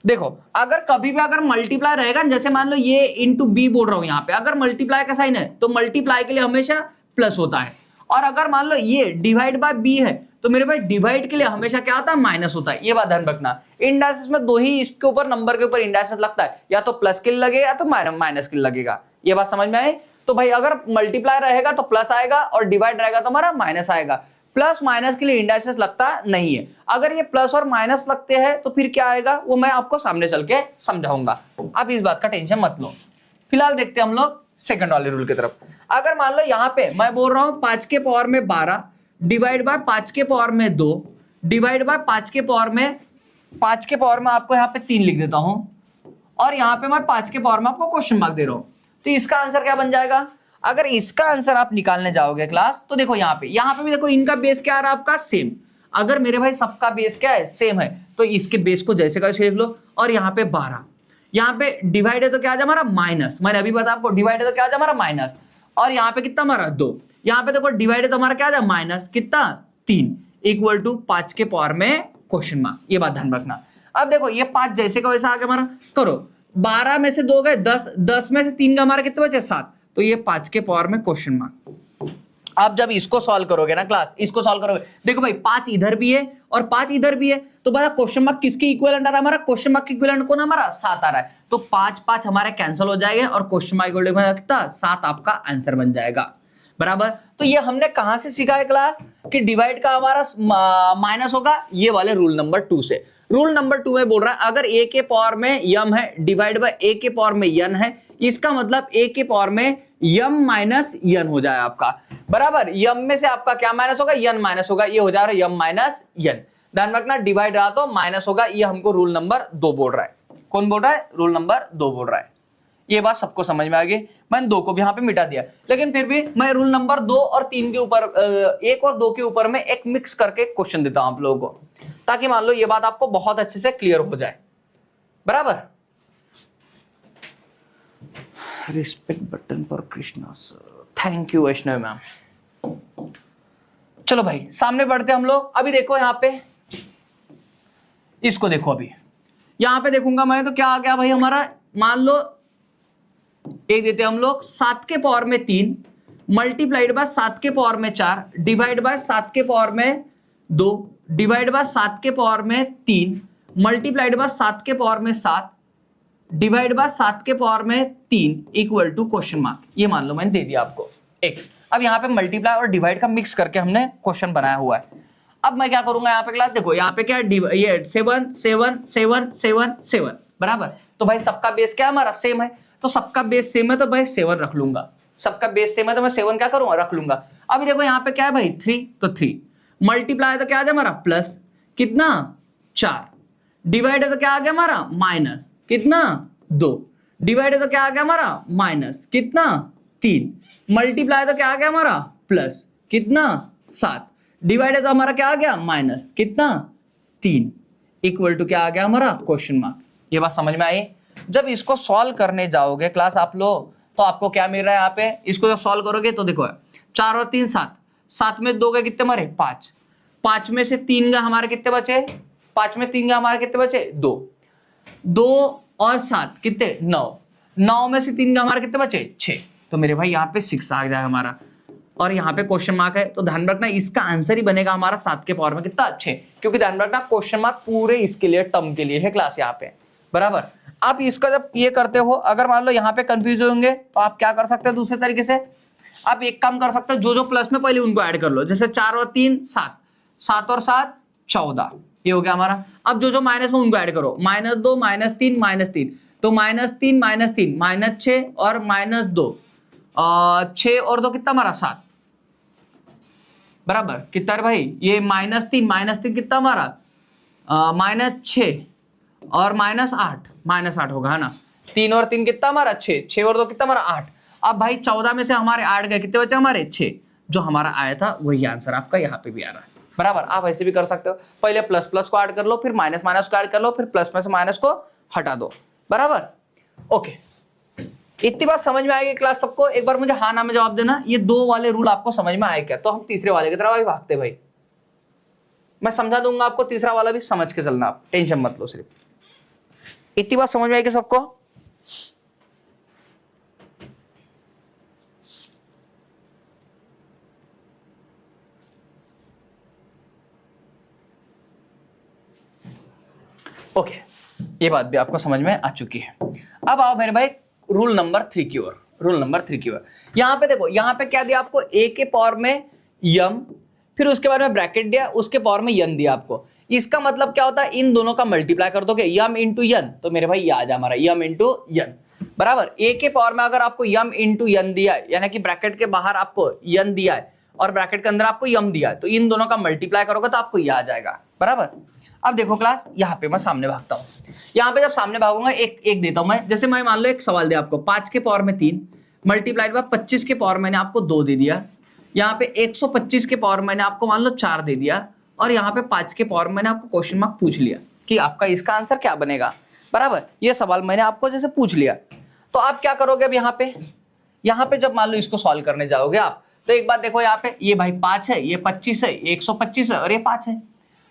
देखो अगर कभी भी अगर मल्टीप्लाई रहेगा, जैसे मान लो ये इंटू बी बोल रहा हूं, यहाँ पे अगर मल्टीप्लाई का साइन है तो मल्टीप्लाई के लिए हमेशा प्लस होता है। और अगर मान लो ये डिवाइड बाय बी है तो मेरे भाई डिवाइड के लिए हमेशा क्या होता है, माइनस होता है। ये बात ध्यान रखना। इंडासेस में 2 ही इसके ऊपर नंबर के ऊपर इंडासेस लगता है, या तो प्लस के लिए लगेगा या तो माइनस के लिए लगेगा। ये बात समझ में आई? तो भाई अगर मल्टीप्लाई रहेगा तो प्लस आएगा और डिवाइड रहेगा तो हमारा माइनस आएगा। प्लस माइनस के लिए इंडासेस लगता नहीं है। अगर ये प्लस और माइनस लगते हैं तो फिर क्या आएगा वो मैं आपको सामने चल के समझाऊंगा, आप इस बात का टेंशन मत लो। फिलहाल देखते हैं हम लोग सेकंड वाले रूल की तरफ। अगर मान लो यहाँ पे मैं बोल रहा हूँ 5 के पावर में 12 डिवाइड बाय 5 के पावर में 2 डिवाइड बाय 5 के पावर में आपको यहाँ पे 3 लिख देता हूं, और यहाँ पे मैं 5 के पावर में आपको क्वेश्चन मार्क दे रहा हूं। तो इसका आंसर क्या बन जाएगा? अगर इसका आंसर आप निकालने जाओगे क्लास, तो देखो यहाँ पे भी देखो इनका बेस क्या आ रहा है आपका, सेम। अगर मेरे भाई सबका बेस क्या है, सेम है, तो इसके बेस को जैसे का लिख लो। और यहाँ पे 12, यहाँ पे डिवाइड है तो क्या आ जाए हमारा माइनस, मैंने अभी बताया आपको डिवाइड है तो क्या आ जाए हमारा माइनस। और यहाँ पे कितना हमारा 2, यहाँ पे देखो डिवाइड है तो हमारा क्या आ जाए माइनस कितना 3 इक्वल टू 5 के पावर में क्वेश्चन मार्क। ये बात ध्यान रखना। अब देखो ये 5 जैसे का वैसा आ गया हमारा, करो 12 में से 2 गए 10, 10 में से 3 का हमारा कितने बचे 7, तो ये 5 के पावर में क्वेश्चन मार्क। आप जब इसको सॉल्व करोगे ना क्लास, इसको सॉल्व करोगे, देखो भाई 5 इधर भी है और 5 इधर भी है, तो बता क्वेश्चन मार्क किसके इक्विवेलेंट आ रहा है हमारा, क्वेश्चन मार्क के इक्विवेलेंट कौन हमारा 7 आ रहा है। तो 5 5 हमारे कैंसिल हो जाएंगे और क्वेश्चन मार्क कितना 7 आपका आंसर बन जाएगा, बराबर। तो ये हमने कहां से सीखा है क्लास कि डिवाइड का हमारा माइनस होगा, ये वाले रूल नंबर 2 से। रूल नंबर 2 में बोल रहा है अगर a के पावर में यम है डिवाइड बाय a के पावर में यन है, इसका मतलब a के पावर में यम माइनस यन हो जाए आपका, बराबर। यम में से आपका क्या माइनस होगा, यन माइनस होगा, ये हो जा रहा है यम माइनस यन। ध्यान रखना डिवाइड रहा तो माइनस होगा, ये हमको रूल नंबर 2 बोल रहा है। कौन बोल रहा है, रूल नंबर 2 बोल रहा है। ये बात सबको समझ में आ गई। मैंने 2 को भी यहाँ पे मिटा दिया, लेकिन फिर भी मैं रूल नंबर 2 और 3 के ऊपर 1 और 2 के ऊपर में एक मिक्स करके क्वेश्चन देता हूं आप लोगों को, ताकि मान लो ये बात आपको बहुत अच्छे से क्लियर हो जाए। बराबर। Respect button for Krishna sir, thank you Vaishnav ma'am. चलो भाई सामने बढ़ते हम लोग। अभी देखो यहाँ पे, इसको देखो। अभी यहां पे देखूंगा मैं तो क्या आ गया भाई हमारा, मान लो एक देते हम लोग 7 के पावर में 3 मल्टीप्लाइड बाय 7 के पावर में 4 डिवाइड बाय 7 के पावर में 2 डिवाइड बाय 7 के पावर में 3 मल्टीप्लाइड बाय 7 के पावर में 7 डिवाइड बाय 7 के पावर में 3 इक्वल टू क्वेश्चन मार्क। ये मान लो मैंने दे दिया आपको एक। अब यहाँ पे मल्टीप्लाई और डिवाइड का मिक्स करके हमने क्वेश्चन बनाया हुआ है। अब मैं क्या करूंगा यहाँ पे क्लास, देखो यहाँ पे क्या है, ये 7 7 7 7 7 बराबर। तो भाई सबका बेस क्या हमारा सेम है, तो सबका बेस सेम है तो भाई 7 रख लूंगा। सबका बेस सेम है तो मैं 7 क्या करूंगा, रख लूंगा। अभी देखो यहाँ पे क्या है भाई 3, तो 3 मल्टीप्लाई तो क्या आ जाए हमारा प्लस कितना 4 डिवाइड है तो क्या आ गया हमारा माइनस कितना 2 डिवाइड है तो क्या आ गया हमारा माइनस कितना 3 मल्टीप्लाई तो क्या आ गया हमारा प्लस कितना 7 डिवाइड है तो हमारा क्या आ गया माइनस कितना 3 इक्वल टू क्या आ गया हमारा क्वेश्चन मार्क। ये बात समझ में आई। जब इसको सॉल्व करने जाओगे क्लास आप लोग तो आपको क्या मिल रहा है यहाँ पे, इसको जब सॉल्व करोगे तो देखो 4 और 3 7, 7 में 2 गए कितने हमारे 5, 5 में से 3 गए हमारे कितने बचे, 5 में 3 गए हमारे कितने बचे 2, 2 और 7 कितने 9, 9 में से 3 गए हमारे कितने बचे 6। तो मेरे भाई यहाँ पे 6 आ जाएगा हमारा, और यहाँ पे क्वेश्चन मार्क है। तो ध्यान रखना इसका आंसर ही बनेगा हमारा 7 के पावर में कितना 6, क्योंकि ध्यान रखना क्वेश्चन मार्क पूरे इसके लिए टर्म के लिए है क्लास यहाँ पे। बराबर। आप इसका जब ये करते हो, अगर मान लो यहाँ पे कंफ्यूज होंगे तो आप क्या कर सकते हैं दूसरे तरीके से, आप एक काम कर सकते हो, जो जो प्लस में पहले उनको ऐड कर लो। जैसे 4 और 3 7, 7 और 7 14, ये हो गया हमारा। अब जो जो माइनस में उनको ऐड करो, -2 -3 तो -3 -6 और -2 6 और 2 कितना हमारा 7 बराबर कितना है भाई, ये -3 कितना हमारा -6 और -8 होगा है ना। 3 और 3 कितना हमारा 6, 6 और 2 कितना हमारा 8। अब भाई 14 में से हमारे 8 गए, कितने बचे हमारे 6, जो हमारा आया था वही आंसर आपका यहाँ पे भी आ रहा है। बराबर। आप ऐसे भी कर सकते हो, पहले प्लस प्लस को ऐड कर लो, फिर माइनस माइनस को ऐड कर लो, फिर प्लस में से माइनस को हटा दो। बराबर। ओके, इतनी बात समझ में आएगी क्लास सबको। एक बार मुझे हाँ ना में जवाब देना, ये 2 वाले रूल आपको समझ में आए क्या, तो हम तीसरे वाले की तरफ भाई भागते। भाई मैं समझा दूंगा आपको, तीसरा वाला भी समझ के चलना, आप टेंशन मत लो। सिर्फ इतनी बात समझ में आएगी सबको। ओके, ये बात भी आपको समझ में आ चुकी है। अब आओ मेरे भाई रूल नंबर 3 की ओर। रूल नंबर 3 की ओर यहां पे देखो, यहां पे क्या दिया आपको, a के पावर में यम, फिर उसके बाद में ब्रैकेट दिया, उसके पावर में यन दिया आपको। इसका मतलब क्या होता है, इन दोनों का मल्टीप्लाई कर दोगे, यम इंटू यन, तो मेरे भाई ये आ जाए हमारा यम इंटू यन। बराबर। a के पावर में अगर आपको यम इंटू यन दिया है, यानी कि ब्रैकेट के बाहर आपको यन दिया है और ब्रैकेट के अंदर आपको यम दिया है, तो इन दोनों का मल्टीप्लाई करोगे तो आपको ये आ जाएगा। बराबर। अब देखो क्लास, यहाँ पे मैं सामने भागता हूँ। यहाँ पे जब सामने भागूंगा एक एक देता हूं मैं। जैसे मैं मान लो एक सवाल दिया आपको, 5 के पावर में 3 मल्टीप्लाइड बाय 25 के पावर मैंने आपको 2 दे दिया। यहाँ पे 125 के पावर मैंने आपको मान लो 4 दे दिया, और यहाँ पे 5 के पावर मैंने आपको क्वेश्चन मार्क पूछ लिया कि आपका इसका आंसर क्या बनेगा। बराबर। ये सवाल मैंने आपको जैसे पूछ लिया, तो आप क्या करोगे अब यहाँ पे जब मान लो इसको सॉल्व करने जाओगे आप, तो एक बात देखो, यहाँ पे ये भाई 5 है, ये 25 है, 125 है और ये 5 है।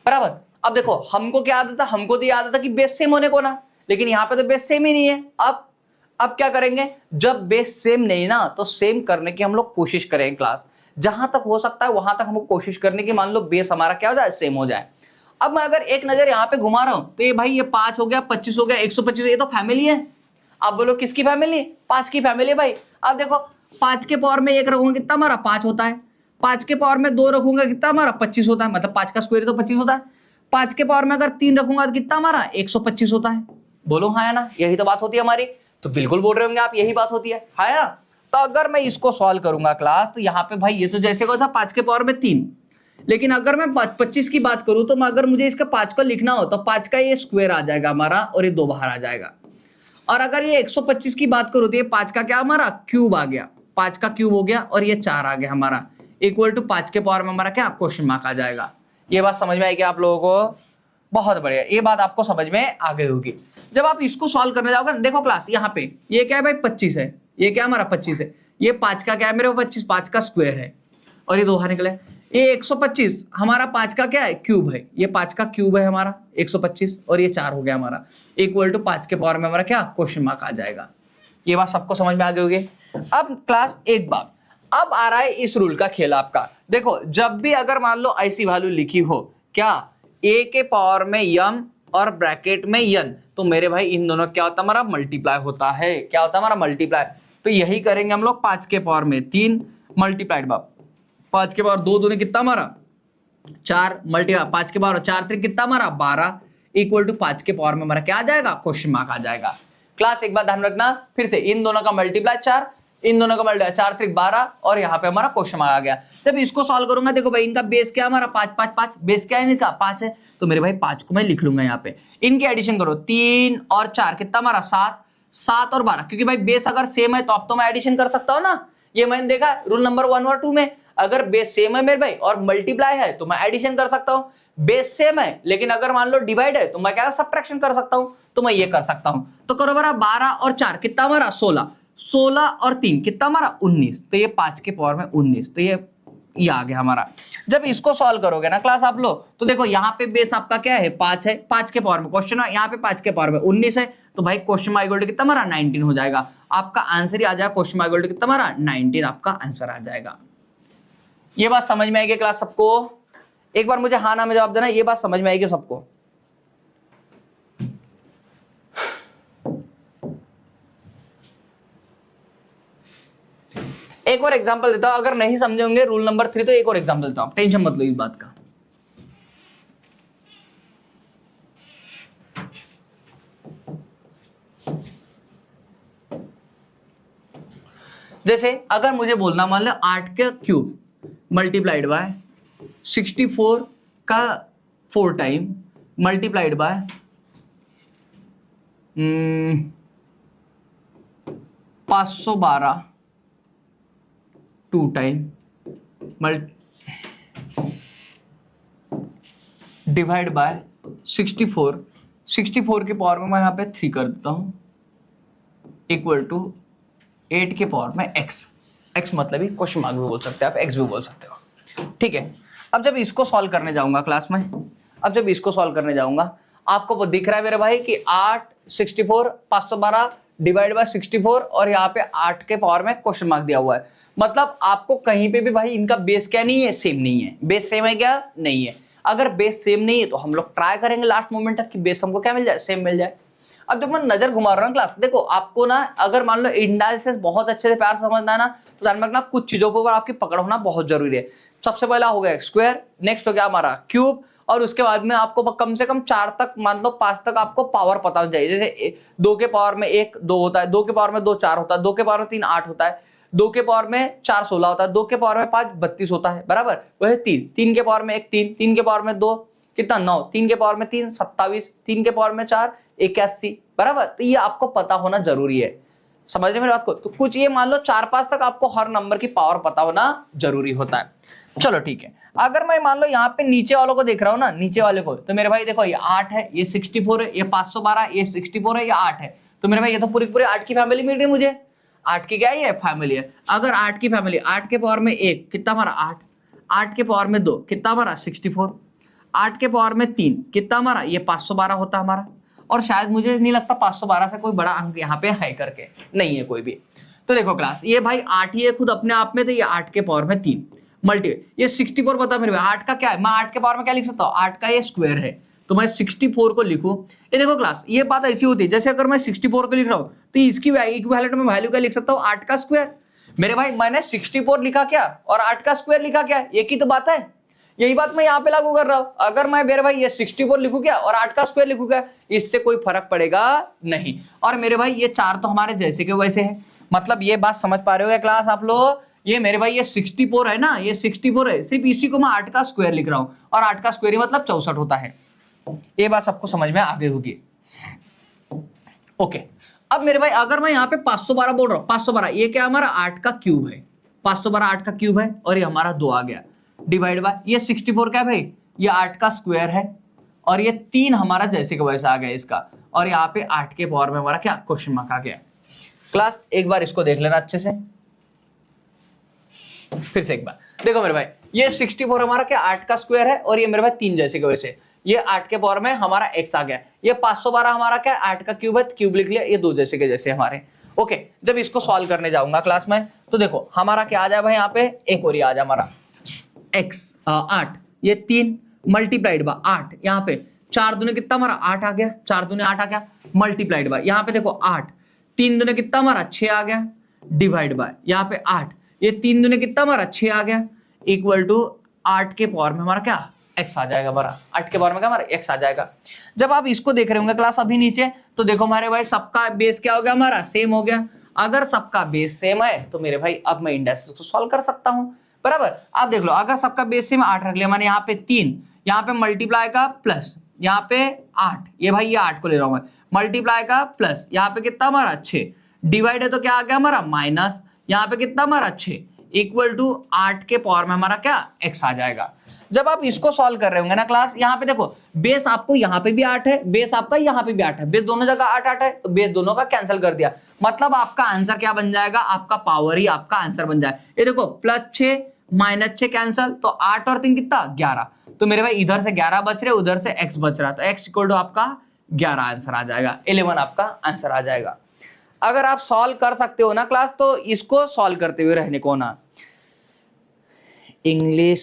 बराबर। अब देखो हमको क्या आदत था, हमको तो याद था कि बेस सेम होने को ना, लेकिन यहाँ पे तो बेस सेम ही नहीं है। अब क्या करेंगे, जब बेस सेम नहीं ना तो सेम करने की हम लोग कोशिश करेंगे क्लास, जहां तक हो सकता है वहां तक हमको कोशिश करने की, मान लो बेस हमारा क्या हो जाए सेम हो जाए। अब मैं अगर एक नजर यहाँ पे घुमा रहा हूं तो ये भाई ये 5 हो गया, 25 हो गया, 125, ये तो फैमिली है। आप बोलो किसकी फैमिली, 5 की फैमिली है भाई। अब देखो 5 के पावर में 1 रखूंगा कितना हमारा 5 होता है, 5 के पावर में 2 रखूंगा कितना हमारा 25 होता है, मतलब 5 का स्क्वायर तो 25 होता है। 5 के पावर में अगर 3 रखूंगा तो कितना हमारा 125 होता है। बोलो हाँ या ना, यही तो बात होती है हमारी। तो बिल्कुल बोल रहे होंगे आप, यही बात होती है हाँ या ना। तो अगर मैं इसको सॉल्व करूंगा क्लास, तो यहाँ पे भाई ये तो जैसे को था 5 के पावर में 3, लेकिन अगर मैं 25 की बात करूं तो अगर मुझे इसका 5 को लिखना हो तो 5 का ये स्क्वायर आ जाएगा हमारा, और ये 2 बाहर आ जाएगा। और अगर ये 125 की बात करो तो ये 5 का क्या हमारा क्यूब आ गया, 5 का क्यूब हो गया और ये 4 आ गया हमारा, इक्वल टू 5 के पावर में हमारा क्या क्वेश्चन मार्क आ जाएगा। ये बात समझ में आएगी आप लोगों को? बहुत बढ़िया, ये बात आपको समझ में आ गई होगी। जब आप इसको सॉल्व करने जाओगे, देखो क्लास यहाँ पे ये क्या है भाई 25 है, ये क्या हमारा 25 है, ये 5 का क्या है मेरे 25, 5 का स्क्वायर है और ये 2 बाहर निकले। ये 125 हमारा 5 का क्या है क्यूब है, ये 5 का क्यूब है हमारा 125 और ये 4 हो गया हमारा, इक्वल टू 5 के पावर में हमारा क्या क्वेश्चन मार्क आ जाएगा। ये बात सबको समझ में आ गई होगी। अब क्लास एक बात, अब आ रहा है इस रूल का खेल आपका। देखो जब भी अगर मान लो ऐसी वैल्यू लिखी हो क्या a के पावर में m और ब्रैकेट में n, तो मेरे भाई इन दोनों क्या होता है हमारा मल्टीप्लाई होता है, क्या होता है हमारा मल्टीप्लाई। तो यही करेंगे हम लोग 5 के पावर में 3 मल्टीप्लाइड बाप 5 के पावर 2 दूनी कितना हमारा 4 मल्टीप्लाई 5 के पावर 4 3 कितना हमारा 12, इक्वल टू 5 के पावर में हमारा क्या आ जाएगा क्वेश्चन मार्क आ जाएगा। क्लास एक बात ध्यान रखना, फिर से इन दोनों का मल्टीप्लाई 4, इन दोनों का मल्टीप्लाई 4 3 12 और यहाँ पे हमारा क्वेश्चन मार्क आ गया। जब इसको सॉल्व करूंगा देखो भाई इनका बेस क्या हमारा 5 5 5, बेस क्या है इनका 5 है, तो मेरे भाई 5 को मैं लिख लूंगा यहाँ पे। इनकी एडिशन करो 3 और 4 कितना हमारा 7, 7 और 12, क्योंकि भाई बेस अगर सेम है तो अब तो मैं एडिशन कर सकता हूँ ना, ये मैंने देखा रूल नंबर 1 और 2 में, अगर बेस सेम है मेरे भाई और मल्टीप्लाई है तो मैं एडिशन कर सकता हूँ। बेस सेम है लेकिन अगर मान लो डिवाइड है तो मैं क्या सब्ट्रैक्शन कर सकता हूँ, तो मैं ये कर सकता हूँ। तो करो बरा 12 और 4 कितना हमारा 16, 16 और 3 कितना हमारा 19, तो ये 5 के पावर में 19, तो ये आ गया हमारा। जब इसको सॉल्व करोगे ना क्लास आप लोग, तो देखो यहाँ पे बेस आपका क्या है 5 है, 5 के पावर में क्वेश्चन है, यहाँ पे 5 के पावर में 19 है, तो भाई क्वेश्चन मार्क इक्वल टू कितना हमारा 19 हो जाएगा। आपका आंसर ही आ जाएगा क्वेश्चन मार्क इक्वल टू कितना हमारा 19, आपका आंसर आ जाएगा। ये बात समझ में आएगी क्लास सबको? एक बार मुझे हाँ ना में जवाब देना, ये बात समझ में आएगी सबको? एक और एग्जांपल देता हूं, अगर नहीं समझे होंगे रूल नंबर 3 तो एक और एग्जांपल देता हूं, टेंशन मत लो इस बात का। जैसे अगर मुझे बोलना मान लो 8 का क्यूब मल्टीप्लाइड बाय 64 का 4 time multiplied by 512 2 time divide by 64 के पावर में मैं यहाँ पे 3 कर देता हूँ, इक्वल टू 8 के पावर में x मतलब ही क्वेश्चन मार्क भी बोल सकते हैं आप, x भी बोल सकते हो, ठीक है। अब जब इसको सॉल्व करने जाऊंगा क्लास में, अब जब इसको सॉल्व करने जाऊंगा आपको वो दिख रहा है मेरे भाई कि 8 64 512 डिवाइड बाय 64 और यहाँ पे 8 के पावर में क्वेश्चन मार्क दिया हुआ है। मतलब आपको कहीं पे भी भाई इनका बेस क्या नहीं है, सेम नहीं है। बेस सेम है क्या? नहीं है। अगर बेस सेम नहीं है तो हम लोग ट्राई करेंगे लास्ट मोमेंट तक कि बेस हमको क्या मिल जाए, सेम मिल जाए। अब जब मैं नजर घुमा रहा हूँ क्लास, देखो आपको ना अगर मान लो इंडाइसेस बहुत अच्छे से प्यार समझना है ना, तो ध्यान रखना कुछ चीजों के ऊपर आपकी पकड़ होना बहुत जरूरी है। सबसे पहला हो गया स्क्वायर, नेक्स्ट हो गया हमारा क्यूब, और उसके बाद में आपको कम से कम 4 तक मान लो 5 तक आपको पावर पता होना चाहिए। जैसे 2 के पावर में 1 2 होता है, 2 के पावर में 2 4 होता है, 2 के पावर में 3 8 होता है, 2 के पावर में 4 16 होता है, 2 के पावर में 5 32 होता है, बराबर। वह 3 के पावर में 1 3, 3 के पावर में 2 कितना 9, 3 के पावर में 3 27, 3 के पावर में 4 81, बराबर। तो ये आपको पता होना जरूरी है, समझ रहे मेरी बात को? तो कुछ ये मान लो 4-5 तक आपको हर नंबर की पावर पता होना जरूरी होता है। चलो ठीक है, अगर मैं मान लो यहाँ पे नीचे वालों को देख रहा हूँ ना, नीचे वाले को, तो मेरे भाई देखो ये 8 है, ये 64 है, ये 512, ये 64 है, ये 8 है, तो मेरे भाई ये तो पूरी 8 की फैमिली मिल रही है मुझे। 8 की क्या है, फैमिली है। अगर 8 की फैमिली, 8 के पावर में 1 कितना हमारा 8, 8 के पावर में 2 कितना हमारा 64, 8 के पावर में 3 कितना हमारा ये 512 होता हमारा। और शायद मुझे नहीं लगता 512 से कोई बड़ा अंक यहाँ पे है करके, नहीं है कोई भी। तो देखो क्लास ये भाई 8 ही है खुद अपने आप में, तो ये 8 के पावर में 3 मल्टी, ये 64 पता मेरे भाई 8 का क्या है, मैं 8 के पावर में क्या लिख सकता हूँ, 8 का ये स्क्वायर है, तो मैं 64 को लिखूं। ये देखो क्लास ये बात ऐसी होती है, जैसे अगर मैं 64 को लिख रहा हूँ तो इसकी इक्विवेलेंट में वैल्यू क्या लिख सकता हूँ, 8 का स्क्वायर। मेरे भाई मैंने 64 लिखा क्या और 8 का स्क्वायर लिखा क्या, एक ही तो बात है। यही बात मैं यहाँ पे लागू कर रहा हूँ। अगर मैं मेरे भाई ये 64 लिखूं क्या और 8 का स्क्वायर लिखूं क्या, इससे कोई फर्क पड़ेगा नहीं। और मेरे भाई ये 4 तो हमारे जैसे के वैसे है, मतलब ये बात समझ पा रहे हो क्लास आप लोग? ये मेरे भाई ये 64 है ना, ये 64 है, सिर्फ इसी को मैं 8 का स्क्वायर लिख रहा हूँ, और 8 का स्क्वायर ही मतलब 64 होता है। ये बात सबको समझ में आ गई होगी। ओके, अब मेरे भाई अगर मैं यहाँ पे 512 बोल रहा हूँ, 512 ये क्या हमारा 8 का क्यूब है, 512 8 का क्यूब है और ये हमारा 2 आ गया, डिवाइड बाय ये 64 क्या है भाई, ये 8 का स्क्वायर है और ये 3 हमारा जैसे का वैसा आ गया इसका, और यहाँ पे 8 के पावर में हमारा क्या क्वेश्चन मार्क आ गया। क्लास एक बार इसको देख लेना अच्छे से, फिर से एक बार देखो मेरे भाई, ये 64 हमारा क्या 8 का स्क्वायर है और ये मेरे भाई 3 जैसे के वैसे, ये 8 के पावर में हमारा x आ गया, ये 512 हमारा क्या 8 का क्यूब है, क्यूब लिख लिया, ये 2 जैसे के जैसे हमारे। ओके, जब इसको सॉल्व करने जाऊंगा क्लास में तो देखो हमारा क्या आ जाए भाई, यहाँ पे एक और ये आ जाए हमारा x 8, ये 3 मल्टीप्लाइड बाय 8, यहाँ पे 4 दूने कितना हमारा 8 आ गया, 4 दूने 8 आ गया, मल्टीप्लाइड बाय यहाँ पे देखो 8, 3 दूने कितना हमारा 6 आ गया, डिवाइड बाय यहाँ पे 8, ये 3 दूने कितना हमारा 6 आ गया, इक्वल टू 8 के पावर में हमारा क्या x आ जाएगा, हमारा 8 के पावर में क्या हमारा x आ जाएगा। जब आप इसको देख रहे होंगे क्लास अभी नीचे, तो देखो हमारे भाई सबका बेस क्या हो गया, हमारा सेम हो गया। अगर सबका बेस सेम है तो मेरे भाई अब मैं इंडेक्स को सॉल्व कर सकता हूं, बराबर। आप देख लो, अगर सबका बेस सेम 8 रख लिया मैंने, यहाँ पे 3, यहाँ पे मल्टीप्लाई का प्लस, यहाँ पे 8, ये भाई ये 8 को ले रहा हूं मैं, मल्टीप्लाई का प्लस, यहाँ पे कितना हमारा 6, डिवाइड है तो क्या आ गया हमारा माइनस, यहाँ पे कितना हमारा 6, इक्वल टू 8 के पावर में हमारा क्या x आ जाएगा। जब आप इसको सॉल्व कर रहे होंगे ना क्लास, यहाँ पे देखो बेस आपको यहाँ पे भी 8 है, बेस आपका यहाँ पे भी 8 है, बेस दोनों जगह 8 8 है, तो बेस दोनों का कैंसिल कर दिया, मतलब आपका आंसर क्या बन जाएगा, आपका पावर ही आपका आंसर बन जाए। ये देखो +6 -6 कैंसिल, तो 8 और 3 कितना 11, तो मेरे भाई इधर से 11 बच रहे, उधर से x बच रहा, तो x इक्वल टू आपका 11 आंसर आ जाएगा, 11 आपका आंसर आ जाएगा। अगर आप सॉल्व कर सकते हो ना क्लास, तो इसको सॉल्व करते हुए रहने को ना। English,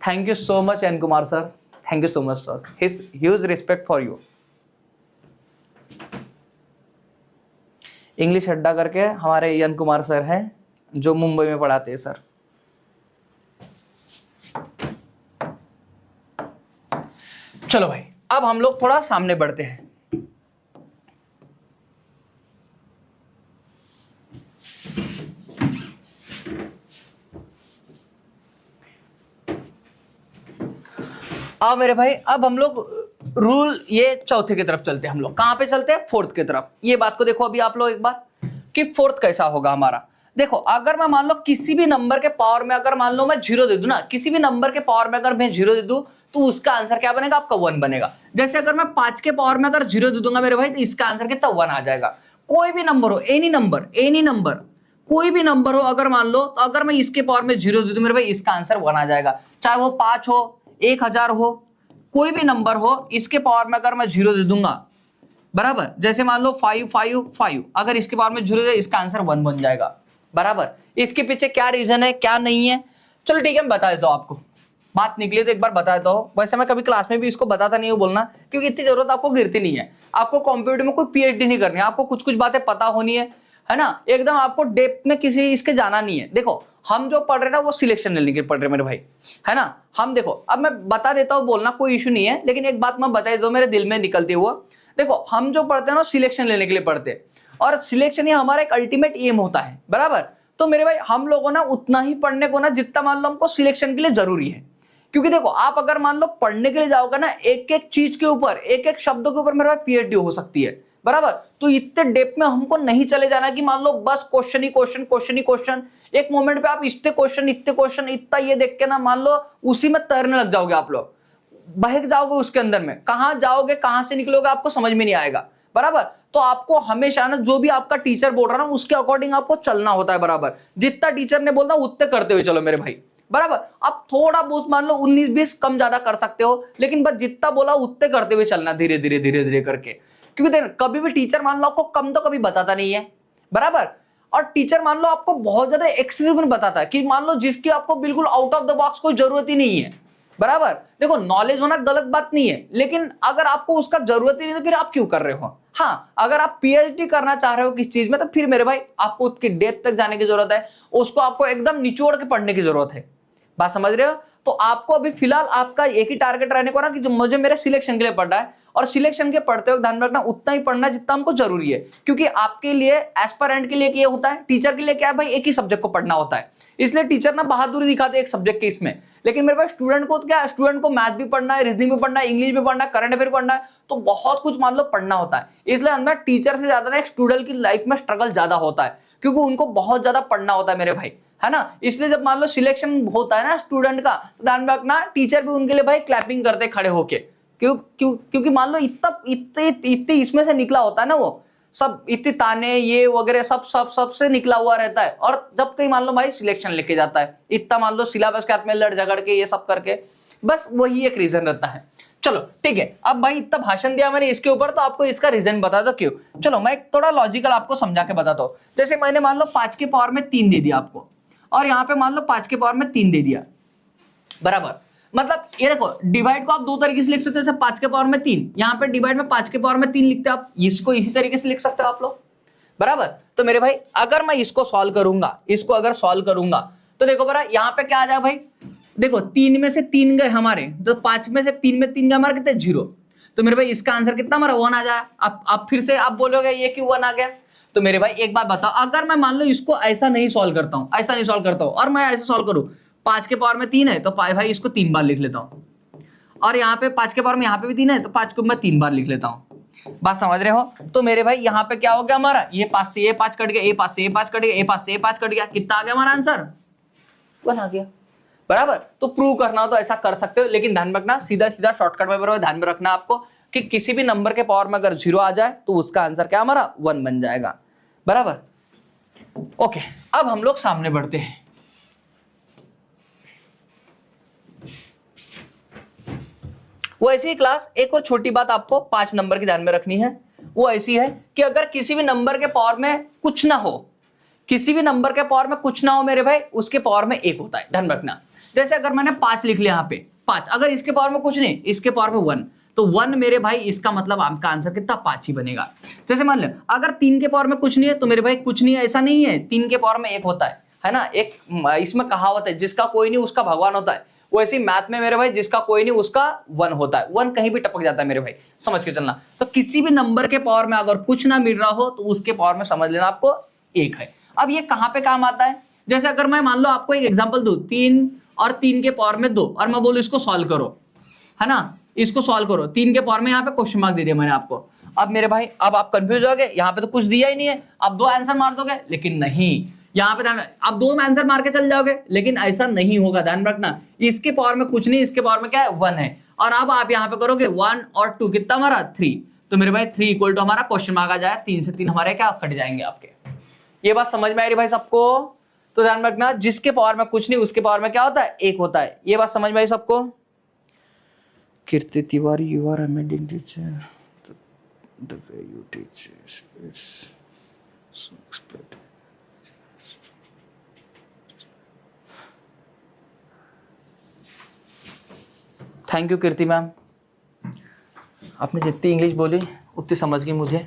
thank you so much N Kumar sir, thank you so much sir, his huge respect for you. English Adda करके हमारे एन कुमार सर हैं जो मुंबई में पढ़ाते हैं सर। चलो भाई अब हम लोग थोड़ा सामने बढ़ते हैं। अब मेरे भाई अब हम लोग रूल ये चौथे की तरफ चलते हैं, हम लोग कहां पे चलते हैं, फोर्थ की तरफ। ये बात को देखो अभी आप लोग एक बार कि फोर्थ कैसा होगा हमारा। देखो अगर मैं मान लो किसी भी नंबर के पावर में अगर मान लो मैं 0 दे दूं ना, किसी भी नंबर के पावर में अगर मैं 0 दे दूं तो उसका आंसर क्या बनेगा, आपका 1 बनेगा। जैसे अगर मैं 5 के पावर में अगर 0 दे दूंगा मेरे भाई, तो इसका आंसर कितना 1 आ जाएगा। कोई भी नंबर हो, एनी नंबर कोई भी नंबर हो अगर मान लो, तो अगर मैं इसके पावर में 0 दे दूं मेरे भाई, इसका आंसर 1 आ जाएगा। चाहे वो 5 हो, 1000 हो, कोई भी नंबर हो, इसके पावर में अगर मैं 0 दे दूंगा, बराबर। जैसे मान लो 5 5 5, अगर इसके पावर में 0 दे, इसका आंसर 1 बन जाएगा, बराबर। इसके पीछे क्या रीजन है क्या नहीं है, चलो ठीक है मैं बता देता हूं आपको। बात निकली तो एक बार बता देता हूं। वैसे मैं कभी क्लास में भी इसको बताता नहीं हूं बोलना, क्योंकि इतनी जरूरत आपको गिरती नहीं है। आपको कंप्यूटर में कोई पीएचडी नहीं करनी है, आपको कुछ कुछ बातें पता होनी है ना, एकदम आपको डेप्थ में किसी इसके जाना नहीं है। देखो हम जो पढ़ रहे ना वो सिलेक्शन लेने के पढ़ रहे मेरे भाई, है ना। हम देखो अब मैं बता देता हूँ, बोलना कोई इशू नहीं है, लेकिन एक बात मैं बता देता हूँ मेरे दिल में निकलते हुआ। देखो हम जो पढ़ते हैं ना सिलेक्शन लेने के लिए पढ़ते हैं, और सिलेक्शन ही हमारा एक अल्टीमेट एम होता है, बराबर। तो मेरे भाई हम लोगों ना उतना ही पढ़ने को ना जितना मान लो हमको सिलेक्शन के लिए जरूरी है। क्योंकि देखो आप अगर मान लो पढ़ने के लिए जाओगे ना, एक एक चीज के ऊपर, एक एक शब्दों के ऊपर मेरे भाई पीएचडी हो सकती है, बराबर। तो इतने डेप्थ में हमको नहीं चले जाना कि मान लो बस क्वेश्चन ही क्वेश्चन। एक मोमेंट पे आप इतने क्वेश्चन इतना ये देख के ना मान लो उसी में तैरने लग जाओगे, आप लोग बहक जाओगे उसके अंदर में, कहां जाओगे कहां से निकलोगे आपको समझ में नहीं आएगा, बराबर। तो आपको हमेशा ना जो भी आपका टीचर बोल रहा है ना उसके अकॉर्डिंग आपको चलना होता है, बराबर। जितना टीचर ने बोलना उतने करते हुए चलो मेरे भाई, बराबर। आप थोड़ा बहुत मान लो 19-20 कम ज्यादा कर सकते हो, लेकिन बस जितना बोला उतने करते हुए चलना, धीरे धीरे करके। क्योंकि देख कभी भी टीचर मान लो आपको कम तो कभी बताता नहीं है, बराबर। और टीचर मान लो आपको बहुत ज्यादा एक्सेसिव बताता है कि मान लो जिसकी आपको बिल्कुल आउट ऑफ द बॉक्स कोई जरूरत ही नहीं है, बराबर। देखो नॉलेज होना गलत बात नहीं है, लेकिन अगर आपको उसका जरूरत ही नहीं तो फिर आप क्यों कर रहे हो। हाँ अगर आप पीएचडी करना चाह रहे हो किस चीज में, तो फिर मेरे भाई आपको उसकी डेप्थ तक जाने की जरूरत है, उसको आपको एकदम निचोड़ के पढ़ने की जरूरत है। बात समझ रहे हो। तो आपको अभी फिलहाल आपका एक ही टारगेट रहने को ना कि जो मुझे मेरे सिलेक्शन के लिए पढ़ना है, और सिलेक्शन के पढ़ते वक्त ध्यान रखना उतना ही पढ़ना जितना हमको जरूरी है। क्योंकि आपके लिए एस्पिरेंट के लिए ये होता है, टीचर के लिए क्या है भाई, एक ही सब्जेक्ट को पढ़ना होता है। इसलिए टीचर ना बहादुरी दिखाते एक सब्जेक्ट के इसमें, लेकिन मेरे पास स्टूडेंट को क्या, स्टूडेंट को मैथ भी पढ़ना है, रीजनिंग भी पढ़ना है, इंग्लिश भी पढ़ना है, करंट अफेयर पढ़ना है, तो बहुत कुछ मान लो पढ़ना होता है। इसलिए हमें टीचर से ज्यादा ना एक स्टूडेंट की लाइफ में स्ट्रगल ज्यादा होता है, क्योंकि उनको बहुत ज्यादा पढ़ना होता है मेरे भाई, है ना। इसलिए जब मान लो सिलेक्शन होता है ना स्टूडेंट का, तो ध्यान रखना टीचर भी उनके लिए भाई क्लैपिंग करते खड़े होके, क्योंकि मान लो इतने इसमें से निकला होता है ना, वो सब इतने ताने ये वगैरह सब से निकला हुआ रहता है। और जब कहीं मान लो भाई सिलेक्शन लेके जाता है, इतना मान लो सिलेबस के हाथ में लड़ झगड़ के ये सब करके, बस वही एक रीजन रहता है। चलो ठीक है, अब भाई इतना भाषण दिया मैंने इसके ऊपर, तो आपको इसका रीजन बता दो क्यों। चलो मैं थोड़ा लॉजिकल आपको समझा के बताता हूँ। जैसे मैंने मान लो 5 के पावर में 3 दे दिया आपको, और यहाँ पे मान लो 5 के पावर में 3 दे दिया, बराबर। मतलब ये देखो, डिवाइड को आप दो तरीके से लिख सकते हो, जैसे 5 के पावर में 3, यहाँ पे डिवाइड में 5 के पावर में 3 लिखते हैं आप, इसको इसी तरीके से लिख सकते हो आप लोग, बराबर। तो मेरे भाई अगर मैं इसको सॉल्व करूंगा, इसको अगर सॉल्व करूंगा, तो देखो बरा यहाँ पे क्या आ जाए भाई, देखो 3 में से 3 गए हमारे, तो 5 में से 3 में 3 गए हमारे कितने 0, तो मेरे भाई इसका आंसर कितना हमारा 1 आ जाए। अब फिर से आप बोलोगे ये क्यों 1 आ गया, तो मेरे भाई एक बात बताओ, अगर मैं मान लो इसको ऐसा नहीं सॉल्व करता हूं, ऐसा नहीं सॉल्व करता हूं, और मैं ऐसे सॉल्व करूं, 5 के पावर में 3 है तो भाई इसको 3 बार लिख लेता हूं, और यहाँ पे 5 के पावर में यहाँ पे भी 3 है तो 5 को मैं 3 बार लिख लेता हूं। बात समझ रहे हो। तो मेरे भाई यहाँ पे क्या हो गया हमारा, ये 5 से ये 5 कट गया, ये 5 से ये 5 कट गया, ये 5 से ये 5 कट गया, कितना आ गया हमारा आंसर 1 आ गया, बराबर। तो प्रूव करना हो तो ऐसा कर सकते हो, लेकिन ध्यान रखना सीधा सीधा शॉर्टकट में ध्यान में रखना आपको कि किसी भी नंबर के पावर में अगर 0 आ जाए तो उसका आंसर क्या हमारा 1 बन जाएगा, बराबर। ओके, अब हम लोग सामने बढ़ते हैं। वो ऐसी ही क्लास, एक और छोटी बात आपको 5 नंबर की ध्यान में रखनी है, वो ऐसी है कि अगर किसी भी नंबर के पावर में कुछ ना हो, किसी भी नंबर के पावर में कुछ ना हो मेरे भाई, उसके पावर में 1 होता है, ध्यान रखना। जैसे अगर मैंने 5 लिख लिया यहाँ पे 5, अगर इसके पावर में कुछ नहीं, इसके पावर में 1, तो 1 मेरे भाई इसका मतलब आपका आंसर कितना 5 ही बनेगा। जैसे मान लो अगर 3 के पावर में कुछ नहीं है, तो मेरे भाई कुछ नहीं है ऐसा नहीं है, 3 के पावर में 1 होता है ना। एक इसमें कहावत है, जिसका कोई नहीं उसका भगवान होता है, वैसे मैथ में मेरे भाई जिसका कोई नहीं उसका 1 होता है, 1 कहीं भी टपक जाता है मेरे भाई, समझ के चलना। तो किसी भी नंबर के पावर में अगर कुछ ना मिल रहा हो तो उसके पावर में समझ लेना आपको 1 है। अब ये कहां पे काम आता है, जैसे अगर मैं मान लो आपको एक एग्जांपल दूं, 3 और 3 के पावर में 2, और मैं बोलूं इसको सॉल्व करो, है ना, इसको सॉल्व करो, 3 के पावर में यहाँ पे क्वेश्चन मार्क दे दिया मैंने आपको। अब मेरे भाई अब आप कंफ्यूज हो गए, यहाँ पे तो कुछ दिया ही नहीं है, आप 2 आंसर मार दोगे, लेकिन नहीं, यहाँ पे आप 2 आंसर मार के चल जाओगे, लेकिन ऐसा नहीं होगा, ध्यान रखना। इसके पावर में कुछ नहीं, इसके पावर में क्या है 1 है, और अब आप यहाँ पे करोगे 1 और 2 कितना हमारा 3, तो मेरे भाई 3 इक्वल टू हमारा क्वेश्चन मार्क आ जाए, 3 से 3 हमारे क्या कट जाएंगे आपके। ये बात समझ में आ रही भाई सबको। तो ध्यान रखना, जिसके पावर में कुछ नहीं उसके पावर में क्या होता है 1 होता है। ये बात समझ में आई सबको। Kirti Tiwari, you are amazing teacher, the way you teach is so expert। Thank you Kirti ma'am, आपने जितनी इंग्लिश बोली उतनी समझ गई मुझे।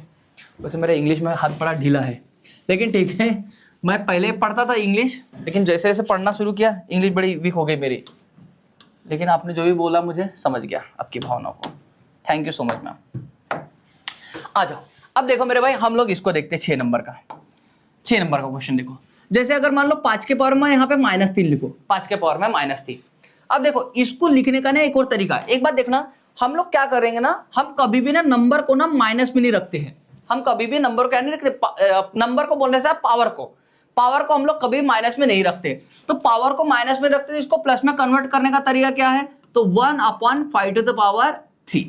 वैसे मेरा इंग्लिश में हाथ बड़ा ढीला है, लेकिन ठीक है, मैं पहले पढ़ता था इंग्लिश, लेकिन जैसे जैसे पढ़ना शुरू किया इंग्लिश बड़ी वीक हो गई मेरी, लेकिन आपने जो भी बोला मुझे समझ गया आपकी भावनाओं को। Thank you so much ma'am. आ जाओ, अब देखो मेरे भाई हम लोग इसको देखते हैं 6 नंबर का। 6 नंबर का क्वेश्चन देखो, जैसे अगर मान लो 5 के पावर में यहाँ पे -3 लिखो, 5 के पावर में -3। अब देखो इसको लिखने का ना एक और तरीका, एक बात देखना, हम लोग क्या करेंगे ना, हम कभी भी ना नंबर को ना माइनस में नहीं रखते हैं, हम कभी भी नंबर को नहीं रखते, नंबर को बोलने से पावर को हम लोग कभी माइनस में नहीं रखते। तो पावर को माइनस में रखते, इसको प्लस में कन्वर्ट करने का तरीका क्या है, तो 1/5⁻3,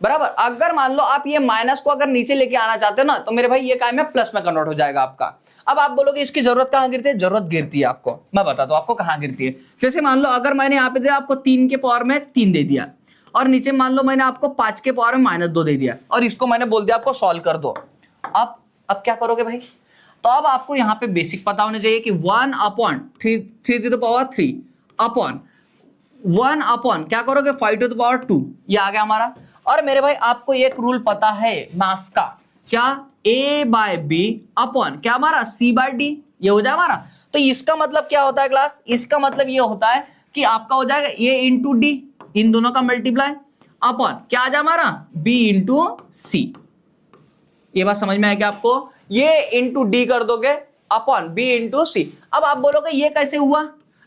बराबर। अगर मान लो आप ये माइनस को अगर नीचे लेके आना चाहते हो ना, तो मेरे भाई ये काम में प्लस में कन्वर्ट हो जाएगा आपका। अब आप बोलोगे इसकी जरूरत कहां गिरती है, जरूरत गिरती है आपको, मैं बताता हूं आपको कहां गिरती है। जैसे मान लो अगर मैंने यहाँ पे दिया आपको 3 के पावर में 3 दे दिया, और नीचे मान लो मैंने आपको 5 के पावर में -2 दे दिया, और इसको मैंने बोल दिया आपको सॉल्व कर दो। अब क्या करोगे भाई, तो अब आपको यहाँ पे बेसिक पता होना चाहिए कि 1/3 अपॉन 1 क्या करोगे 5⁻2, ये आ गया हमारा। और मेरे भाई आपको एक रूल पता है मास का, क्या, A/B अपॉन क्या हमारा C/D, ये हो जाए हमारा। तो इसका मतलब क्या होता है क्लास, इसका मतलब ये होता है कि आपका हो जाएगा A इंटू D, इन दोनों का मल्टीप्लाई, अपॉन क्या आ जाए हमारा B इंटू C। ये बात समझ में आया क्या आपको, ये इंटू D कर दोगे अपॉन B इंटू C। अब आप बोलोगे ये कैसे हुआ,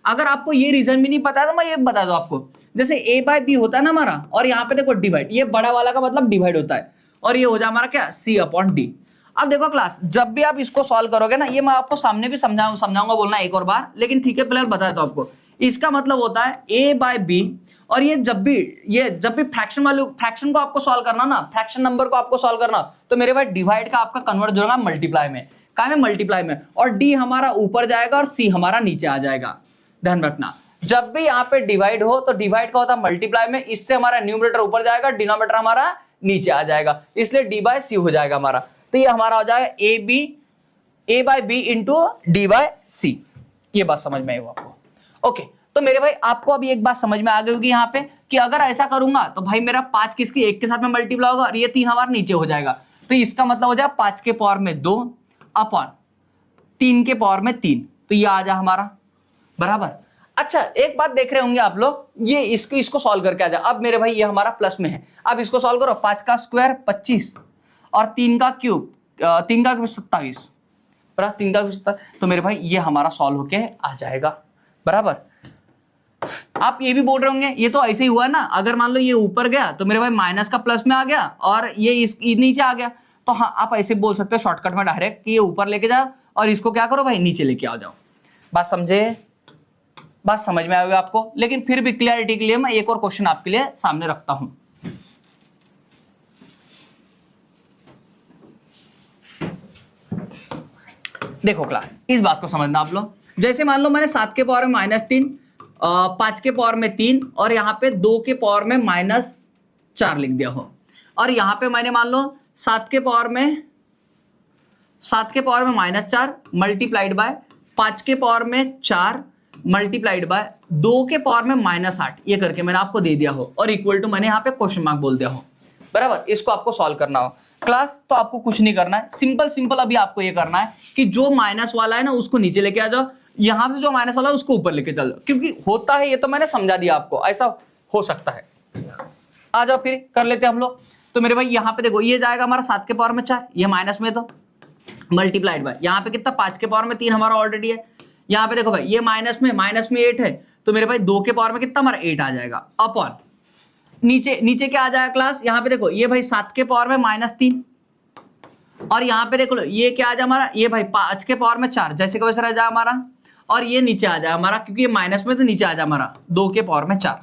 अगर आपको ये रीजन भी नहीं पता है तो मैं ये बता दूं आपको, जैसे a बाय बी होता है ना हमारा, और यहाँ पे देखो डिवाइड, ये बड़ा वाला का मतलब डिवाइड होता है, और ये हो जाए हमारा क्या c अपॉन डी। अब देखो क्लास, जब भी आप इसको सॉल्व करोगे ना, ये मैं आपको सामने भी समझाऊंगा बोलना एक और बार, लेकिन ठीक है पहले बता देता हूं आपको। इसका मतलब होता है a बाय बी, और ये जब भी फ्रैक्शन को आपको सॉल्व करना ना, फ्रैक्शन नंबर को आपको सॉल्व करना, तो मेरे भाई डिवाइड का आपका कन्वर्ट जो होगा मल्टीप्लाई में, काय में मल्टीप्लाई में, और डी हमारा ऊपर जाएगा और सी हमारा नीचे आ जाएगा। ध्यान रखना, जब भी यहाँ पे डिवाइड हो तो डिवाइड का होता है मल्टीप्लाई में, इससे हमारा न्यूमरेटर ऊपर जाएगा, डिनोमिनेटर हमारा नीचे आ जाएगा, इसलिए डी बाय सी हो जाएगा हमारा। तो ये हमारा हो जाएगा A by B into D by C. ये बात समझ में आई हो आपको? ओके, तो मेरे भाई आपको अभी एक बात समझ में आ गई होगी यहाँ पे कि अगर ऐसा करूंगा तो भाई मेरा 5 किसकी 1 के साथ में मल्टीप्लाई होगा और ये 3 हमारा नीचे हो जाएगा, तो इसका मतलब हो जाएगा 5 के पावर में 2 अपॉन 3 के पावर में 3, तो ये आ जा हमारा बराबर। अच्छा एक बात देख रहे होंगे आप लोग, ये इसको सॉल्व करके आ जाए। अब मेरे भाई ये हमारा प्लस में है, अब इसको सॉल्व करो, 5 का स्क्वायर 25 और 3 का क्यूब 3 का 27 बराबर 3 का 27, तो मेरे भाई ये हमारा सॉल्व होके आ जाएगा बराबर। आप ये भी बोल रहे होंगे ये तो ऐसे ही हुआ ना, अगर मान लो ये ऊपर गया तो मेरे भाई माइनस का प्लस में आ गया और ये नीचे आ गया, तो हाँ आप ऐसे बोल सकते हो शॉर्टकट में डायरेक्ट कि ये ऊपर लेके जाओ और इसको क्या करो भाई नीचे लेके आ जाओ। बात समझे? बात समझ में आएगी आपको? लेकिन फिर भी क्लियरिटी के लिए मैं एक और क्वेश्चन आपके लिए सामने रखता हूं। देखो क्लास, इस बात को समझना आप लोग, जैसे मान लो मैंने 7 के पावर में -3, 5 के पावर में 3 और यहाँ पे 2 के पावर में -4 लिख दिया हो, और यहाँ पे मैंने मान लो 7 के पावर में -4 मल्टीप्लाइड बाय 5 के पावर में 4 मल्टीप्लाइड बाय 2 के पावर में -8, ये करके मैंने आपको दे दिया हो, और इक्वल टू मैंने यहाँ पे क्वेश्चन मार्क बोल दिया हो बराबर। इसको आपको सॉल्व करना हो क्लास, तो आपको कुछ नहीं करना है, सिंपल अभी आपको ये करना है कि जो माइनस वाला है ना उसको नीचे लेके आ जाओ, यहां पे जो माइनस वाला है उसको ऊपर लेके चलो, क्योंकि होता है ये तो मैंने समझा दिया आपको, ऐसा हो सकता है। आ जाओ फिर कर लेते हैं हम लोग। तो मेरे भाई यहाँ पे देखो ये जाएगा हमारा 7 के पावर में 4, ये माइनस में तो मल्टीप्लाइड बाय यहाँ पे कितना 5 के पावर में 3 हमारा ऑलरेडी है, यहाँ पे देखो भाई ये माइनस में 8 है, तो मेरे भाई 2 के पावर में कितना हमारा 8 आ जाएगा अपॉन नीचे क्या आ जाएगा क्लास, यहाँ पे देखो ये भाई 7 के पावर में -3, और यहाँ पे देख लो ये क्या आ जाए हमारा, ये भाई 5 के पावर में 4 जैसे का वैसे रह जाए हमारा, और ये नीचे आ जाए हमारा क्योंकि ये माइनस में तो नीचे आ जाए हमारा 2 के पावर में 4।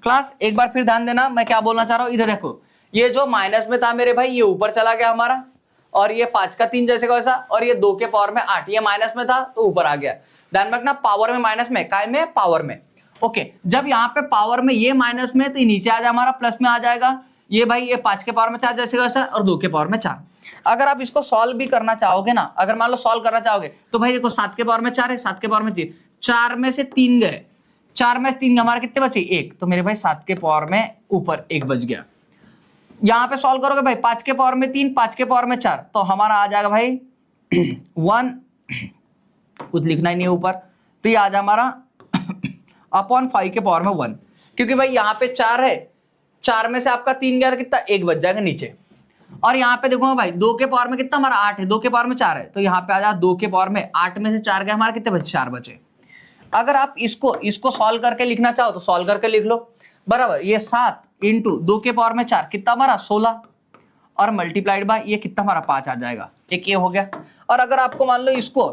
क्लास एक बार फिर ध्यान देना मैं क्या बोलना चाह रहा हूँ, इधर देखो ये जो माइनस में था मेरे भाई ये ऊपर चला गया हमारा, और ये 5 का 3 जैसे का वैसा, और ये 2 के पावर में 8 ये माइनस में था तो ऊपर आ गया। ध्यान रखना पावर में माइनस में, काय में पावर में। ओके, जब यहाँ पे पावर में ये माइनस में तो ये नीचे आ जाए हमारा प्लस में आ जाएगा, ये भाई ये 5 के पावर में 4 जैसे वैसा और 2 के पावर में 4। अगर आप इसको सॉल्व भी करना चाहोगे ना, अगर मान लो सॉल्व करना चाहोगे तो भाई देखो 7 के पावर में 4 है, 7 के पावर में 3, 4 में से 3 गए, 4 में से 3 हमारे कितने बचे 1, तो मेरे भाई 7 के पावर में ऊपर 1 बच गया। यहाँ पे सॉल्व करोगे भाई 5 के पावर में 3, 5 के पावर में 4, तो हमारा आ जाएगा भाई 1, कुछ लिखना ही नहीं है ऊपर, तो ये आ जाए हमारा अपॉन 5 के पावर में 1, क्योंकि भाई यहाँ पे 4 है, 4 में से आपका 3 गया तो कितना 1 बच जाएगा नीचे, और यहाँ पे देखो भाई 2 के पावर में कितना हमारा 8 है, 2 के पावर में 4 है, तो यहाँ पे आ जाए 2 के पावर में 8 में से 4 गया हमारा कितने बचे 4 बचे। अगर आप इसको सॉल्व करके लिखना चाहो तो सॉल्व करके लिख लो बराबर, ये 7 इंटू 2 के पावर में 4 कितना हमारा 16, और मल्टीप्लाइड बाय ये कितना हमारा 5 आ जाएगा, एक ये हो गया। और अगर आपको मान लो इसको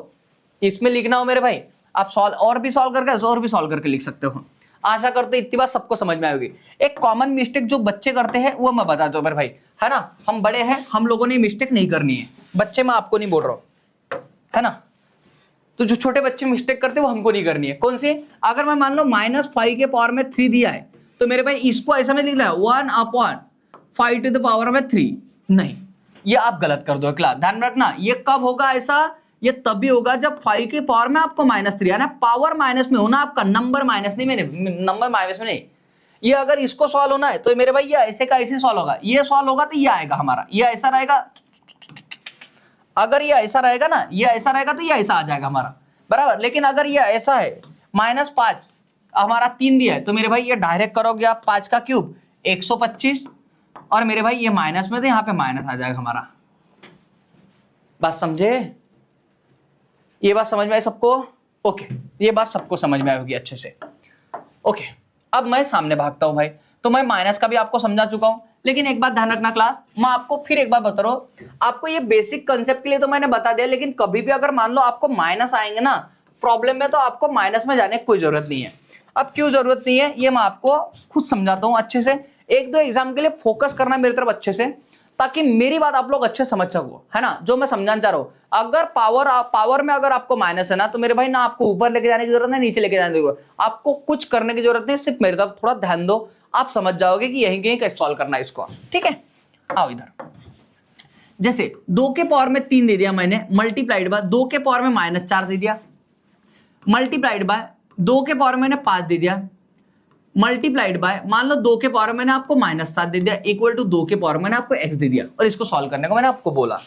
इसमें लिखना हो मेरे भाई, आप और भी सॉल्व करके लिख सकते हो। आशा करते इतनी बात सबको समझ में आएगी। एक कॉमन मिस्टेक जो बच्चे करते हैं वो मैं बता दूं मेरे भाई, है ना, हम बड़े हैं, हम लोगों ने मिस्टेक नहीं करनी है, बच्चे मैं आपको नहीं बोल रहा हूं, है ना, तो जो छोटे बच्चे मिस्टेक करते हैं वो हमको नहीं करनी है। कौन सी? अगर मैं मान लो -5 के पावर में 3 दिया है तो मेरे भाई इसको ऐसा में लिख रहा है 1/5 टू द पावर में 3, नहीं, ये आप गलत कर दो क्लास। ध्यान रखना ये कब होगा ऐसा, ये तभी होगा जब 5 के पावर में आपको -3 आना, पावर माइनस में होना आपका, नंबर माइनस नहीं, मेरे नंबर माइनस में नहीं। ये अगर इसको सॉल्व होना है तो मेरे भाई ये ऐसे का ऐसे सॉल्व होगा, ये सॉल्व होगा तो ये आएगा हमारा, ये ऐसा रहेगा, अगर ये ऐसा रहेगा ना, ये ऐसा रहेगा तो ये ऐसा आ जाएगा हमारा बराबर। लेकिन अगर ये ऐसा है -5 हमारा 3 दिया है तो मेरे भाई ये डायरेक्ट करोगे आप 5 का क्यूब 125, और मेरे भाई ये माइनस में तो यहाँ पे माइनस आ जाएगा हमारा। बात समझे? ये बात समझ में आई सबको? ओके, ये बात सबको समझ में आई होगी अच्छे से। ओके, अब मैं सामने भागता हूं भाई, तो मैं माइनस का भी आपको समझा चुका हूं, लेकिन एक बात ध्यान रखना क्लास, मैं आपको फिर एक बार बता रहा हूं, आपको ये बेसिक कंसेप्ट के लिए तो मैंने बता दिया, लेकिन कभी भी अगर मान लो आपको माइनस आएंगे ना प्रॉब्लम में, तो आपको माइनस में जाने की कोई जरूरत नहीं है। अब क्यों जरूरत नहीं है ये मैं आपको खुद समझाता हूं अच्छे से। एक दो एग्जाम के लिए फोकस करना मेरी तरफ अच्छे से, ताकि मेरी बात आप लोग अच्छे समझ सको, है ना, जो मैं समझाना चाह रहा हूं। अगर पावर में अगर आपको माइनस है ना, तो मेरे भाई ना आपको ऊपर लेके जाने की जरूरत है, नीचे लेके जाने की जरूरत है, आपको कुछ करने की जरूरत नहीं, सिर्फ मेरी तरफ थोड़ा ध्यान दो, आप समझ जाओगे कि यहीं कहीं कैसे सॉल्व करना है इसको। ठीक है, आओ इधर। जैसे 2 के पावर में 3 दे दिया मैंने, मल्टीप्लाइड बाय 2 के पावर में -4 दे दिया, मल्टीप्लाइड बाय 2 के पावर में 5 दे दिया, मल्टीप्लाइड बाय मान लो 2 के पावर में मैंने आपको -7 दे दिया, इक्वल टू 2 के पावर में मैंने आपको x दे दिया, और इसको सॉल्व करने को मैंने आपको बोला।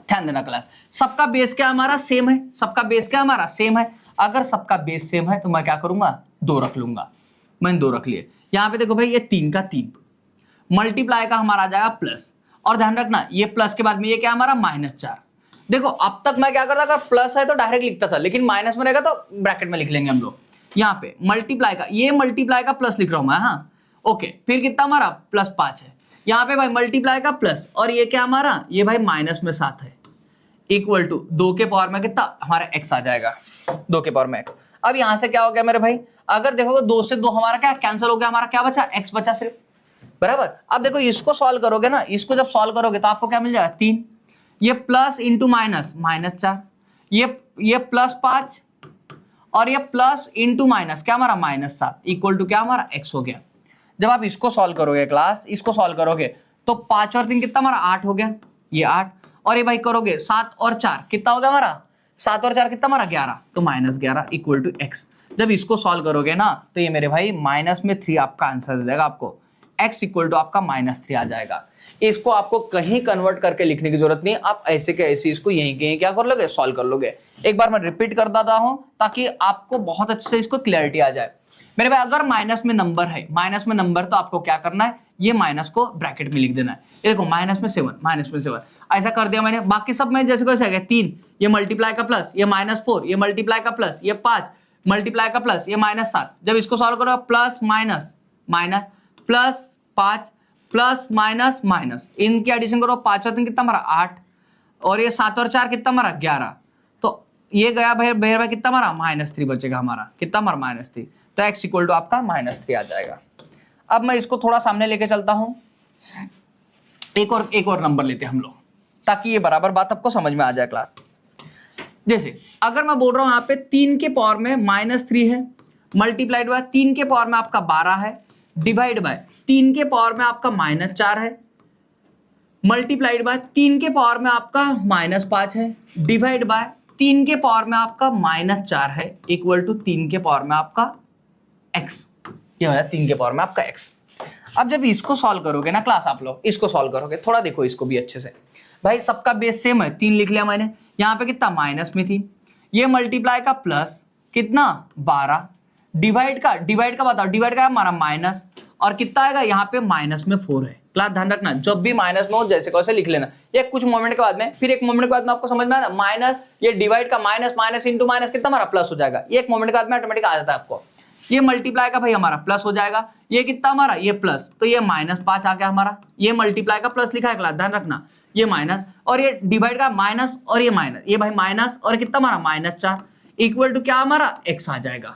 ध्यान देना क्लास, सबका बेस क्या हमारा सेम है, सबका बेस क्या हमारा सेम है। अगर सबका बेस सेम है तो मैं क्या करूंगा, 2 रख लूंगा, मैंने 2 रख लिए। यहां पे देखो भाई, ये 3 का 3 मल्टीप्लाई का हमारा आ जाएगा प्लस, और ध्यान रखना ये प्लस के बाद में ये क्या हमारा -4। देखो अब तक मैं क्या करता, अगर प्लस है तो डायरेक्ट लिखता था, लेकिन माइनस में रहेगा तो ब्रैकेट में लिख लेंगे हम लोग। यहाँ पे मल्टीप्लाई का, ये मल्टीप्लाई का प्लस लिख रहा हूं मैं, हाँ ओके। फिर कितना हमारा +5 है, यहाँ पे भाई मल्टीप्लाई का प्लस, और ये क्या हमारा, ये भाई -7 है, इक्वल टू 2 के पावर में कितना हमारा x आ जाएगा, 2 के पावर में x। अब यहां से क्या हो गया मेरे भाई, अगर देखोगे 2 से 2 हमारा क्या कैंसिल हो गया, हमारा क्या बचा, x बचा सिर्फ, बराबर। अब देखो इसको सॉल्व करोगे ना, इसको जब सॉल्व करोगे तो आपको क्या मिल जाएगा, 3, ये प्लस इंटू माइनस -4, ये +5, और ये प्लस इंटू माइनस क्या हमारा -7, इक्वल टू क्या हमारा x हो गया। जब आप इसको सॉल्व करोगे क्लास, इसको सॉल्व करोगे तो 5 और 3 कितना हमारा 8 हो गया, ये 8, और ये भाई करोगे 7 और 4 कितना हो गया हमारा, 7 और 4 कितना हमारा 11, तो -11 इक्वल टू x। जब इसको सॉल्व करोगे ना तो ये मेरे भाई माइनस में 3 आपका आंसर दे देगा आपको, x इक्वल टू आपका -3 आ जाएगा। इसको आपको कहीं कन्वर्ट करके लिखने की जरूरत नहीं, आप ऐसे के ऐसे इसको यहीं कहीं क्या कर लोगे, सॉल्व कर लोगे। एक बार मैं रिपीट कर देता हूं ताकि आपको बहुत अच्छे से इसको क्लैरिटी आ जाए। मेरे भाई अगर माइनस में नंबर है, माइनस में नंबर, तो आपको क्या करना है, ये माइनस को ब्रैकेट में लिख देना है। ये देखो -7 ऐसा कर दिया मैंने। बाकी सब में जैसे कैसे है, 3 ये मल्टीप्लाई का प्लस, ये -4 ये मल्टीप्लाई का प्लस, ये 5 मल्टीप्लाई का प्लस, ये -7। जब इसको सॉल्व करो plus minus minus plus 5 plus minus minus, इनकी एडिशन करो, 5 और 3 कितना हमारा 8, और ये 7 और 4 कितना हमारा 11, तो ये गया भाई भाई कितना हमारा -3 बचेगा हमारा, कितना हमारा -3, तो x इक्वल टू आपका -3 आ जाएगा। अब मैं इसको थोड़ा सामने लेके चलता हूं, एक और नंबर लेते हैं हम लोग, ताकि ये बराबर बात आपको समझ में आ जाए क्लास। जैसे अगर मैं बोल रहा हूं यहाँ पे 3 के पावर में -3 है, मल्टीप्लाइड बाय 3 के पावर में आपका 12 है, डिवाइड बाय 3 के पावर में आपका -4 है, मल्टीप्लाइड बाय 3 के पावर में आपका -5 है, डिवाइड बाय 3 के पावर में आपका -4 है, इक्वल टू 3 के पावर में आपका x। ये हो जाए 3 के पावर में आपका x। अब जब इसको सॉल्व करोगे ना क्लास, आप लोग इसको सॉल्व करोगे, थोड़ा देखो इसको भी अच्छे से। भाई सबका बेस सेम है, 3 लिख लिया मैंने, यहाँ पे कितना माइनस में 3, ये मल्टीप्लाई का प्लस कितना 12, डिवाइड का बताओ, डिवाइड का हमारा माइनस, और कितना आएगा यहाँ पे माइनस में 4 है। क्लास ध्यान रखना, जब भी माइनस में हो जैसे कैसे लिख लेना, ये कुछ मोमेंट के बाद में, फिर एक मोमेंट के बाद में आपको समझ में आया माइनस, ये डिवाइड का माइनस माइनस इंटू माइनस कितना हमारा प्लस हो जाएगा, ये एक मोमेंट के बाद में ऑटोमेटिक आ जाता है आपको। ये मल्टीप्लाई का भाई हमारा प्लस हो जाएगा, ये कितना हमारा ये प्लस, तो ये -5 आ गया हमारा, ये मल्टीप्लाई का प्लस लिखा है क्लास ध्यान रखना, ये माइनस, और ये डिवाइड का माइनस, और ये माइनस, ये भाई माइनस, और कितना हमारा -4 इक्वल टू क्या हमारा x आ जाएगा।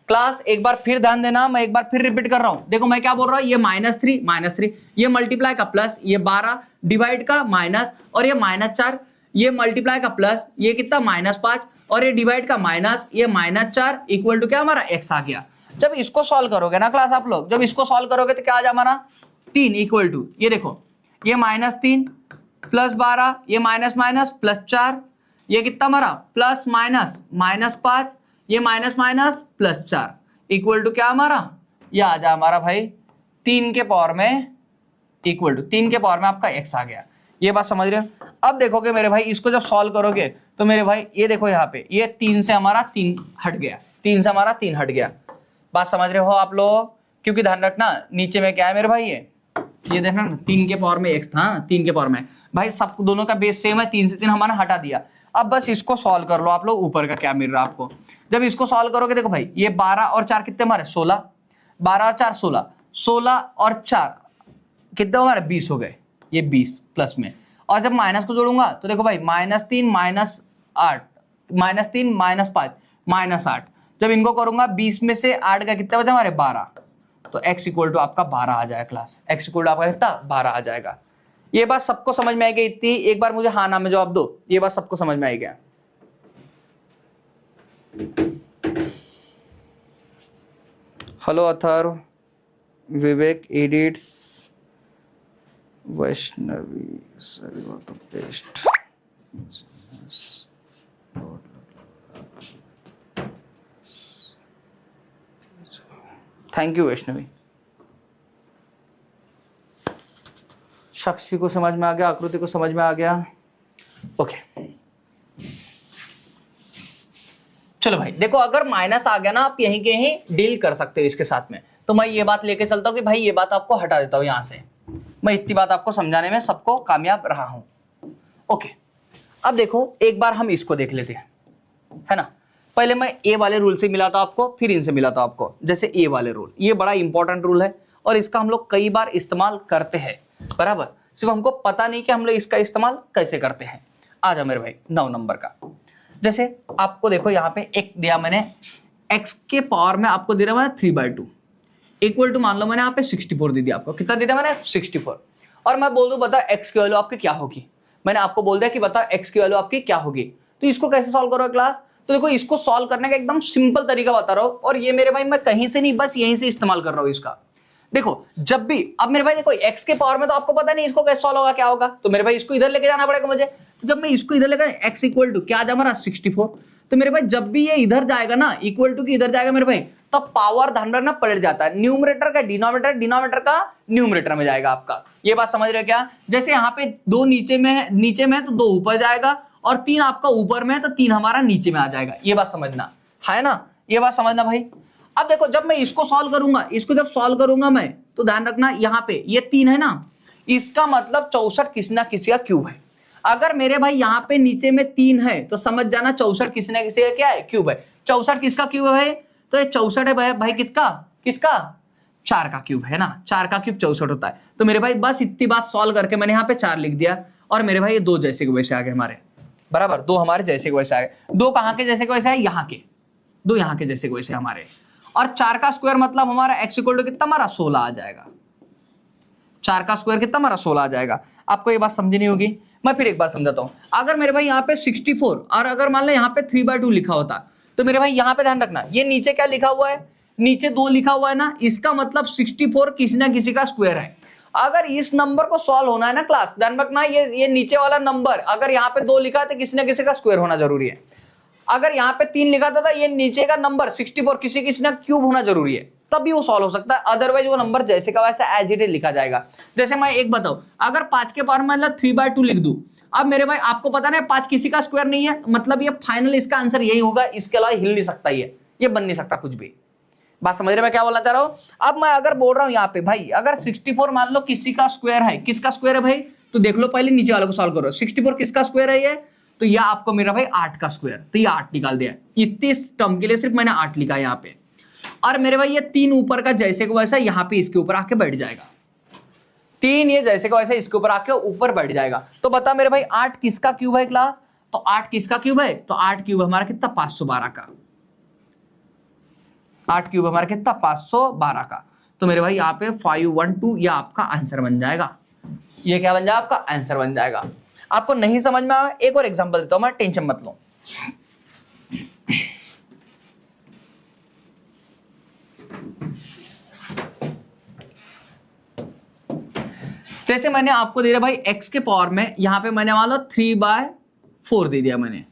क्लास एक बार फिर ध्यान देना, मैं एक बार फिर रिपीट कर रहा हूं, देखो मैं क्या बोल रहा हूं, ये -3 ये मल्टीप्लाई का प्लस, ये 12 डिवाइड का माइनस, और ये -4 ये मल्टीप्लाई का प्लस, ये कितना -5, और ये डिवाइड का माइनस, ये -4 इक्वल टू क्या हमारा x आ गया। जब इसको सॉल्व करोगे ना क्लास आप लोग, जब इसको सॉल्व करोगे तो क्या आ जाए हमारा 3 इक्वल टू, ये देखो ये -3 प्लस 12, ये माइनस माइनस प्लस 4, ये कितना हमारा प्लस माइनस -5, ये minus minus plus 4 equal to क्या हमारा, ये आ जाए हमारा भाई 3 के पावर में, इक्वल टू 3 के पावर में आपका x आ गया। ये बात समझ रहे हो। अब देखोगे मेरे भाई इसको जब सॉल्व करोगे तो मेरे भाई ये देखो यहाँ पे ये 3 से हमारा 3 हट गया, 3 से हमारा 3 हट गया। बात समझ रहे हो आप लोग, क्योंकि ध्यान रखना नीचे में क्या है मेरे भाई, ये देखना 3 के पावर में x था, 3 के पावर में भाई सब दोनों का बेस सेम है, 3 से 3 हमारा हटा दिया। अब बस इसको सॉल्व कर लो आप लोग, ऊपर का क्या मिल रहा है आपको। जब इसको सॉल्व करोगे देखो भाई, ये 12 और 4 कितने हमारे 16, 12 और 4 16, 16 और 4 कितने हमारे 20 हो गए, ये 20 प्लस में। और जब माइनस को जोड़ूंगा तो देखो भाई -3 -8, -3 -5 -8, जब इनको करूंगा 20 में से 8 का कितना बचा हमारे 12, तो x इक्वल टू आपका 12 आ जाएगा क्लास, x इक्वल टू आपका कितना 12 आ जाएगा। ये बात सबको समझ में आएगी इतनी, एक बार मुझे हाँ ना में जवाब दो, ये बात सबको समझ में आएगी। Hello Atharv, Vivek edits, Vaishnavi, paste, thank you Vaishnavi. Sakshi को समझ में आ गया, आकृति को समझ में आ गया, ओके। चलो भाई देखो, अगर माइनस आ गया ना, आप यहीं के यहीं डील कर सकते हो इसके साथ में। तो मैं ये बात लेके चलता हूं कि भाई ये बात आपको हटा देता हूं यहां से, मैं इतनी बात आपको समझाने में सबको कामयाब रहा हूं, ओके। अब देखो एक बार हम इसको देख लेते हैं, है ना। पहले मैं ए वाले रूल से मिलाता हूं आपको, फिर इनसे मिलाता हूं आपको। जैसे ए वाले रूल, ये बड़ा इंपॉर्टेंट रूल है और इसका हम लोग कई बार इस्तेमाल करते हैं, बराबर। सिर्फ हमको पता नहीं कि हम लोग इसका इस्तेमाल कैसे करते हैं। आ जाओ मेरे भाई 9 नंबर का। जैसे आपको देखो यहाँ पे एक दिया मैंने, x के पावर में आपको दे रहा मैंने 3/2 इक्वल टू, मान लो मैंने यहाँ पे 64 दे दिया आपको। कितना दे दिया मैंने 64, और मैं बोल दूं बताओ x की वैल्यू आपकी क्या होगी। मैंने आपको बोल दिया कि बताओ x की वैल्यू आपकी क्या होगी। तो इसको कैसे सॉल्व करो क्लास, तो देखो इसको सॉल्व करने का एकदम सिंपल तरीका बता रहा हूं, और ये मेरे भाई मैं कहीं से नहीं, बस यहीं से इस्तेमाल कर रहा हूं इसका। देखो जब भी, अब मेरे भाई देखो x के पावर में तो आपको पता नहीं इसको कैसे सॉल्व होगा, क्या होगा, तो मेरे भाई इसको इधर लेके जाना पड़ेगा मुझे। तो जब मैं इसको इधर लेकर x इक्वल टू क्या आ जाए हमारा 64, तो मेरे भाई जब भी ये इधर जाएगा ना, इक्वल टू की इधर जाएगा मेरे भाई, तब पावर ध्यान रखना पलट जाता है, न्यूमरेटर का डिनोमिनेटर, डिनोमिनेटर का न्यूमरेटर में जाएगा आपका। ये बात समझ रहे हो क्या। जैसे यहाँ पे 2 नीचे में है तो 2 ऊपर जाएगा, और 3 आपका ऊपर में है तो 3 हमारा नीचे में आ जाएगा। ये बात समझना है ना, ये बात समझना भाई। अब देखो जब मैं इसको सॉल्व करूंगा, इसको जब सॉल्व करूंगा मैं, तो ध्यान रखना यहाँ पे ये 3 है ना, इसका मतलब 64 किसी ना किसी का क्यूब है। अगर मेरे भाई यहाँ पे नीचे में 3 है तो समझ जाना 64 किसी ना किसी का क्या है, क्यूब है। 64 किसका क्यूब है भाई, तो ये 64 है भाई किसका, 4 का क्यूब है ना, 4 का क्यूब 64 होता है। तो मेरे भाई बस इतनी बात सॉल्व करके मैंने यहाँ पे 4 लिख दिया, और मेरे भाई ये 2 जैसे के वैसे आ गए हमारे, बराबर। 2 हमारे जैसे के वैसे आ गए। 2 कहाँ के जैसे के वैसे है, यहाँ के 2 यहाँ के जैसे के वैसे हमारे। और 4 का स्क्वायर मतलब हमारा x इक्वल टू कितना हमारा 16 आ जाएगा। 4 का स्क्वायर कितना हमारा 16 आ जाएगा। आपको ये बात समझनी होगी, मैं फिर एक बार समझाता हूं। अगर मेरे भाई यहाँ पे 64 और अगर मान लो यहाँ पे 3/2 लिखा होता, तो मेरे भाई यहाँ पे ध्यान रखना, ये नीचे क्या लिखा हुआ है, नीचे 2 लिखा हुआ है ना, इसका मतलब 64 किसी ना किसी का स्क्वायर है। अगर इस नंबर को सॉल्व होना है ना क्लास, ध्यान रखना, ये नीचे वाला नंबर अगर यहाँ पे 2 लिखा है तो किसी ना किसी का स्क्वायर होना जरूरी है। अगर यहाँ पे 3 लिखा था, ये नीचे का नंबर 64 किसी ना क्यूब होना जरूरी है, तभी वो सॉल्व हो सकता है। अदरवाइज वो नंबर जैसे का वैसा एज इट इज लिखा जाएगा। जैसे मैं एक बताऊं, अगर 5 के पावर में मतलब 3/2 लिख दूं, अब मेरे भाई आपको पता ना 5 किसी का स्क्वायर नहीं है, मतलब ये फाइनल इसका आंसर यही होगा, इसके अलावा हिल नहीं सकता, ये बन नहीं सकता कुछ भी। बात समझ रहे मैं क्या बोलना चाह रहा हूं। अब मैं अगर बोल रहा हूं यहाँ पे भाई, अगर 64 मान लो किसी का स्क्वायर है, किसका स्क्वायर है भाई, तो देख लो पहले नीचे वाले को सॉल्व करो। 64 किसका स्क्वायर है, ये तो यह आपको मेरा भाई 8 का स्क्वायर, तो ये 8 निकाल दिया। इतने टर्म के लिए सिर्फ मैंने 8 लिखा यहाँ पे, और मेरे भाई ये 3 ऊपर का जैसे को वैसा यहाँ पे इसके ऊपर आके बैठ जाएगा। 3 ये जैसे को वैसा इसके ऊपर आके ऊपर बैठ जाएगा। तो बता मेरे भाई 8 किसका क्यूब है क्लास, तो 8 किसका क्यूब है, तो 8 क्यूब हमारा कितना 512 का। 8 क्यूब हमारा कितना 512 का। तो मेरे भाई यहाँ पे 512 यह आपका आंसर बन जाएगा। ये क्या बन जाएगा, आपका आंसर बन जाएगा। आपको नहीं समझ में आया, एक और एग्जांपल देता हूं मैं, टेंशन मत लो। जैसे मैंने आपको दे दिया भाई x के पावर में, यहां पे मैंने मान लो 3/4 दे दिया मैंने,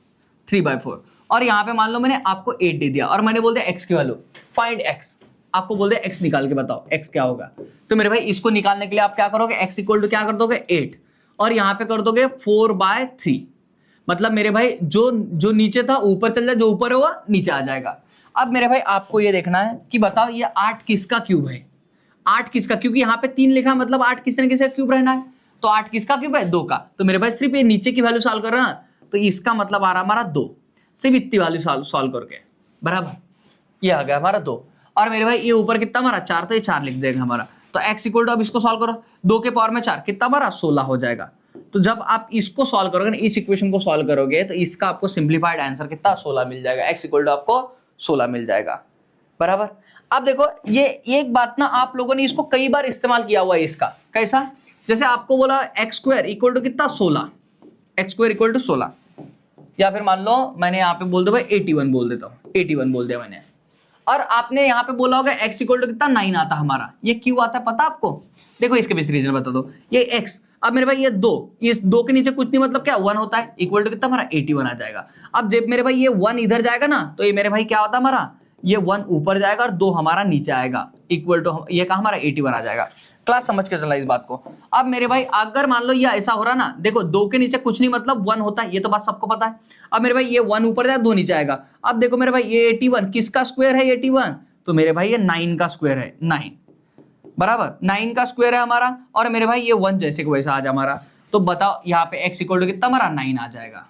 3/4, और यहां पे मान लो मैंने आपको 8 दे दिया, और मैंने बोल दिया x की वैल्यू फाइंड x, आपको बोल दिया x निकाल के बताओ x क्या होगा। तो मेरे भाई इसको निकालने के लिए आप क्या करोगे, x इक्वल टू क्या कर दोगे 8, और यहाँ पे कर दोगे 4/3, मतलब मेरे भाई जो नीचे था ऊपर चल जाए, जो ऊपर है वो नीचे आ जाएगा। अब मेरे भाई आपको ये देखना है कि बताओ ये 8 किसका क्यूब है, 8 किसका, क्योंकि यहाँ पे 3 लिखा है मतलब 8 किसी न किसी का क्यूब रहना है, तो 8 किसका क्यूब है 2 का। तो मेरे भाई सिर्फ ये नीचे की वैल्यू सॉल्व कर रहा है, तो तो इसका मतलब आ रहा हमारा 2, सिर्फ इतनी वाली सॉल्व करके, बराबर। ये आ गया हमारा 2, और मेरे भाई ये ऊपर कितना हमारा 4, तो ये 4 लिख देगा हमारा। तो x इक्वल टू, अब इसको सॉल्व करो, 2 के पावर में 4 कितना हमारा 16 हो जाएगा। तो जब आप इसको सॉल्व करोगे ना, इस इक्वेशन को सॉल्व करोगे, तो इसका आपको सिंप्लीफाइड आंसर कितना 16 मिल जाएगा। x इक्वल टू आपको 16 मिल जाएगा, बराबर। अब देखो ये एक बात ना, आप लोगों ने इसको कई बार इस्तेमाल किया हुआ है इसका। कैसा? जैसे आपको बोला एक्स स्क्वायर इक्वल टू कितना 16, एक्स स्क्वायर इक्वल टू 16, या फिर मान लो मैंने यहाँ पे बोल दो भाई 81 बोल देता हूँ, 81 बोल दिया मैंने, और आपने यहाँ पे बोला होगा x इक्वल टू कितना 9 आता हमारा। ये क्यों आता है पता आपको? देखो इसके पीछे रीजन बता दो। ये x, अब मेरे भाई ये 2, इस 2 के नीचे कुछ नहीं, मतलब क्या 1 होता है, इक्वल टू कितना हमारा 81 आ जाएगा। अब जब मेरे भाई ये 1 इधर जाएगा ना, तो ये मेरे भाई क्या होता है हमारा, ये 1 ऊपर जाएगा और 2 हमारा नीचे आएगा, इक्वल टू ये का हमारा 81 आ जाएगा। क्लास समझ के चलना इस बात को। अब मेरे भाई अगर मान लो ये ऐसा हो रहा ना, देखो 2 के नीचे कुछ नहीं मतलब 1 होता है, ये तो बात सबको पता है। अब मेरे भाई ये 1 ऊपर जाएगा 2 नीचे आएगा। अब देखो मेरे भाई ये 81 किसका स्क्वायर है, 81, तो मेरे भाई ये 9 का स्क्वायर है, 9, बराबर 9 का स्क्वायर है हमारा। और मेरे भाई ये 1 जैसे को वैसा आज हमारा, तो बताओ यहाँ पे x इक्वल टू कितना हमारा 9 आ जाएगा।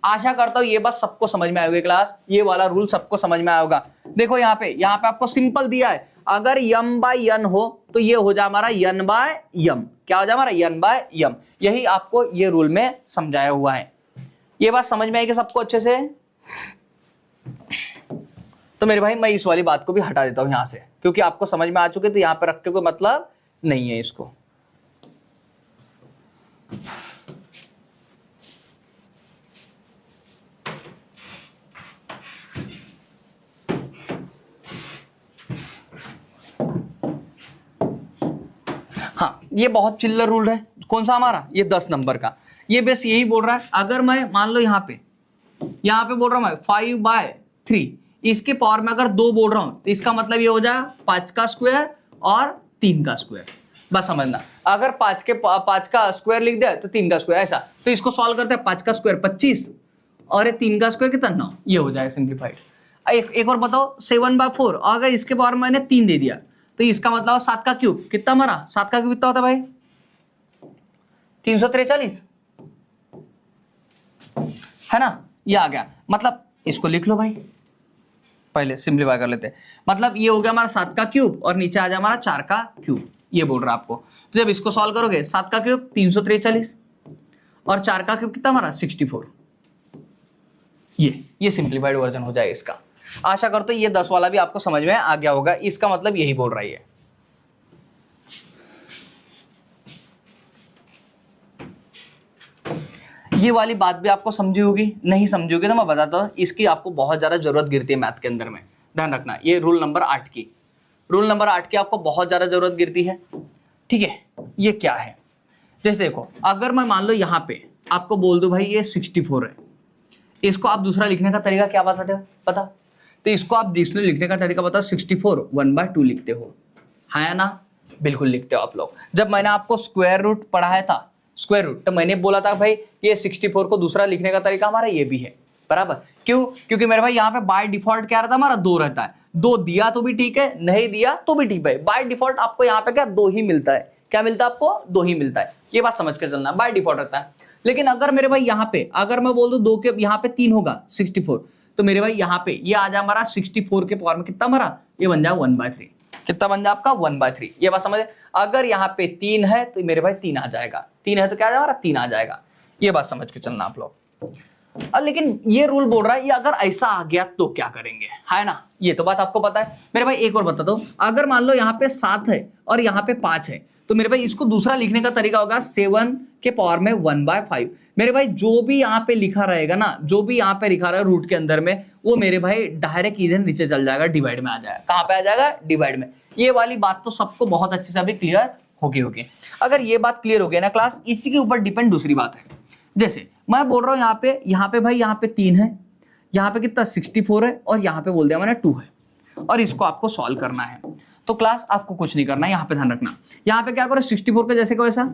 आशा करता हूँ ये बात सबको समझ में आएगी क्लास, ये वाला रूल सबको समझ में आएगा। देखो यहाँ पे आपको सिंपल दिया है, अगर m बाय n हो तो ये हो जाए हमारा n बाय m, क्या हो जाए हमारा n बाय m। यही आपको ये रूल में समझाया हुआ है। ये बात समझ में आएगी सबको अच्छे से? तो मेरे भाई मैं इस वाली बात को भी हटा देता हूं यहां से, क्योंकि आपको समझ में आ चुके, तो यहां पर रख के कोई मतलब नहीं है इसको। हाँ, ये बहुत चिल्लर रूल है। कौन सा हमारा? ये 10 नंबर का। ये बस यही बोल रहा है, अगर मैं मान लो यहाँ पे बोल रहा हूं मैं 5/3, इसके पावर में अगर 2 बोल रहा हूं, तो इसका मतलब ये हो जाए 5 का स्क्वायर और 3 का स्क्वायर। बस समझना, अगर 5 का स्क्वायर लिख दिया तो 3 का स्क्वायर, ऐसा। तो इसको सॉल्व करते हैं, 5 का स्क्वायर 25 और ये 3 का स्क्वायर कितना 9, ये हो जाएगा सिंप्लीफाइड। एक और बताओ 7/4, अगर इसके पावर मैंने 3 दे दिया, तो इसका मतलब 7 का क्यूब कितना हमारा, 7 का क्यूब कितना होता है भाई 343, है ना। ये आ गया, मतलब इसको लिख लो भाई, पहले सिंप्लीफाई कर लेते हैं। मतलब ये हो गया हमारा 7 का क्यूब और नीचे आ जाए हमारा 4 का क्यूब, ये बोल रहा है आपको। तो जब इसको सॉल्व करोगे 7 का क्यूब 343 और 4 का क्यूब कितना हमारा 64, ये सिंप्लीफाइड वर्जन हो जाए इसका। आशा करते ये 10 वाला भी आपको समझ में आ गया होगा, इसका मतलब यही बोल रही है। ये वाली बात भी आपको समझी होगी, नहीं समझी होगी तो मैं बताता हूँ, इसकी आपको बहुत ज्यादा जरूरत गिरती है मैथ के अंदर में, ध्यान रखना। ये रूल नंबर 8 की आपको बहुत ज्यादा जरूरत गिरती है, ठीक है। ये क्या है, जैसे देखो अगर मैं मान लो यहाँ पे आपको बोल दूं भाई ये 64 है, इसको आप दूसरा लिखने का तरीका क्या बताते हो पता? तो इसको आप दूसरे लिखने का तरीका बताओ, 64 1/2 लिखते हो, है ना? बिल्कुल लिखते हो आप लोग। जब मैंने आपको स्क्वायर रूट पढ़ाया था, स्क्वायर रूट, तो मैंने बोला था भाई ये 64 को दूसरा लिखने का तरीका हमारा ये भी है, बराबर। क्यों? क्योंकि मेरे भाई यहाँ पे बाय डिफॉल्ट क्या रहता है हमारा 2 रहता है। 2 दिया तो भी ठीक है, नहीं दिया तो भी ठीक है। बाय डिफॉल्ट आपको यहाँ पे क्या 2 ही मिलता है, क्या मिलता है आपको 2 ही मिलता है। ये बात समझ के चलना, बाय डिफॉल्ट रहता है। लेकिन अगर मेरे भाई यहाँ पे अगर मैं बोल दूं 2 के यहाँ पे 3 होगा 64, तो मेरे भाई यहाँ पे ये आ जाए हमारा 64 के पावर में कितना हमारा, ये बन जाए 1/3। कितना बन जाए आपका 1/3। ये बात समझे? अगर यहाँ पे 3 है तो मेरे भाई 3 आ जाएगा, 3 है तो क्या आ जाएगा 3 आ जाएगा। ये बात समझ के चलना आप लोग। लेकिन ये रूल बोल रहा है ये अगर ऐसा आ गया तो क्या करेंगे, है ना? ये तो बात आपको पता है। मेरे भाई एक और बता दो, अगर मान लो यहाँ पे 7 है और यहाँ पे 5 है, तो मेरे भाई इसको दूसरा लिखने का तरीका होगा 7 के पावर में 1/5। मेरे भाई जो भी यहाँ पे लिखा रहेगा ना, जो भी यहाँ पे लिखा रहा है रूट के अंदर में, वो मेरे भाई डायरेक्ट इधर नीचे चल जाएगा, डिवाइड में आ जाएगा। कहाँ पे आ जाएगा? डिवाइड में। ये वाली बात तो सबको बहुत अच्छे से अभी क्लियर होगी। अगर ये बात क्लियर हो गई ना क्लास, इसी के ऊपर डिपेंड दूसरी बात है। जैसे मैं बोल रहा हूँ यहाँ पे भाई यहाँ पे 3 है, यहाँ पे कितना 64 है और यहाँ पे बोल दिया मैंने 2 है, और इसको आपको सॉल्व करना है। तो क्लास आपको कुछ नहीं करना है, यहाँ पे ध्यान रखना। यहाँ पे क्या करो 64 के जैसे को ऐसा।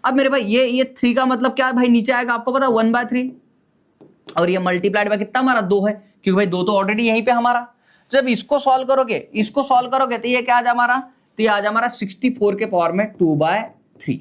अब मेरे भाई ये 3 का मतलब क्या है भाई, नीचे आएगा आपको पता 1/3, और ये मल्टीप्लाइड बाय कितना हमारा 2 है, क्योंकि भाई 2 तो ऑलरेडी यहीं पे हमारा। जब इसको सॉल्व करोगे तो ये क्या आ जाए हमारा, तो ये आ जाए हमारा 64 के पावर में 2/3।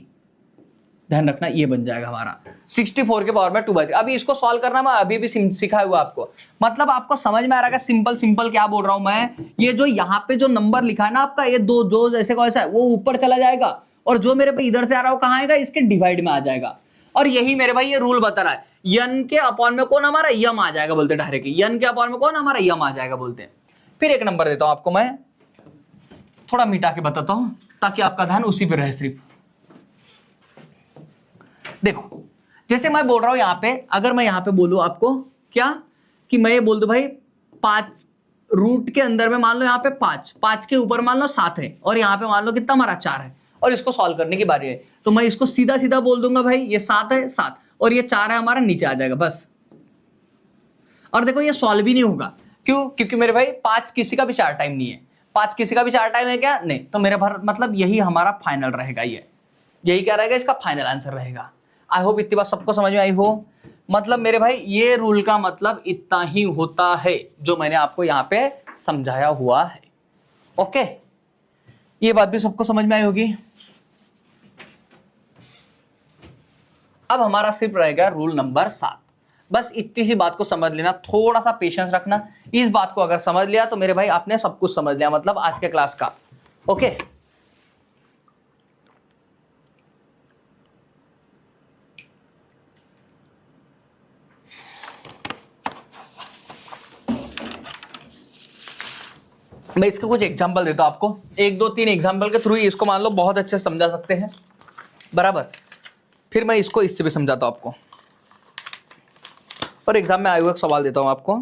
ध्यान रखना ये बन जाएगा हमारा 64 के पावर में 2/3। अभी इसको सॉल्व करना मैं अभी भी सिखाया हुआ आपको, मतलब आपको समझ में आ रहा है सिंपल सिंपल क्या बोल रहा हूं मैं। ये जो यहाँ पे जो नंबर लिखा है ना आपका, ये दो जो जैसे कौन सा है वो ऊपर चला जाएगा, और जो मेरे पे इधर से आ रहा है कहाँ आएगा, इसके डिवाइड में आ जाएगा। और यही मेरे भाई ये रूल बता रहा है, यन के अपॉन में कौन हमारा यम आ जाएगा बोलते डायरेक्ट, यन के अपॉन में कौन हमारा यम आ जाएगा बोलते हैं। फिर एक नंबर देता हूं आपको मैं, थोड़ा मिटा के बताता हूं ताकि आपका ध्यान उसी पे रहे सिर्फ। देखो जैसे मैं बोल रहा हूं यहां पे, अगर मैं यहां पे बोलूं आपको क्या कि मैं ये बोल दूं भाई 5 रूट के अंदर में मान लो यहाँ पे 5 के ऊपर मान लो 7 है, और यहाँ पे मान लो कितना हमारा 4 है, और इसको सॉल्व करने की बारी है, तो मैं इसको सीधा सीधा बोल दूंगा भाई ये 7 है 7 और ये 4 है हमारा, नीचे आ जाएगा बस। और देखो ये सॉल्व भी नहीं होगा, क्यों? क्योंकि मेरे भाई 5 किसी का भी 4 टाइम नहीं है, 5 किसी का भी 4 टाइम है क्या? नहीं। तो मेरे भर मतलब यही हमारा फाइनल रहेगा, यही क्या रहेगा, इसका फाइनल आंसर रहेगा। आई होप इतनी बात सबको समझ में आई हो। मतलब मेरे भाई ये रूल का मतलब इतना ही होता है जो मैंने आपको यहाँ पे समझाया हुआ है। ओके, ये बात भी सबको समझ में आई होगी। अब हमारा सिर्फ रहेगा रूल नंबर 7। बस इतनी सी बात को समझ लेना, थोड़ा सा पेशेंस रखना। इस बात को अगर समझ लिया तो मेरे भाई आपने सब कुछ समझ लिया, मतलब आज के क्लास का। ओके, मैं इसके कुछ एग्जांपल देता हूं आपको, 1 2 3 एग्जांपल के थ्रू इसको मान लो बहुत अच्छे से समझा सकते हैं, बराबर। फिर मैं इसको इससे भी समझाता हूं आपको, और एग्जाम में आए हुए सवाल देता हूं आपको।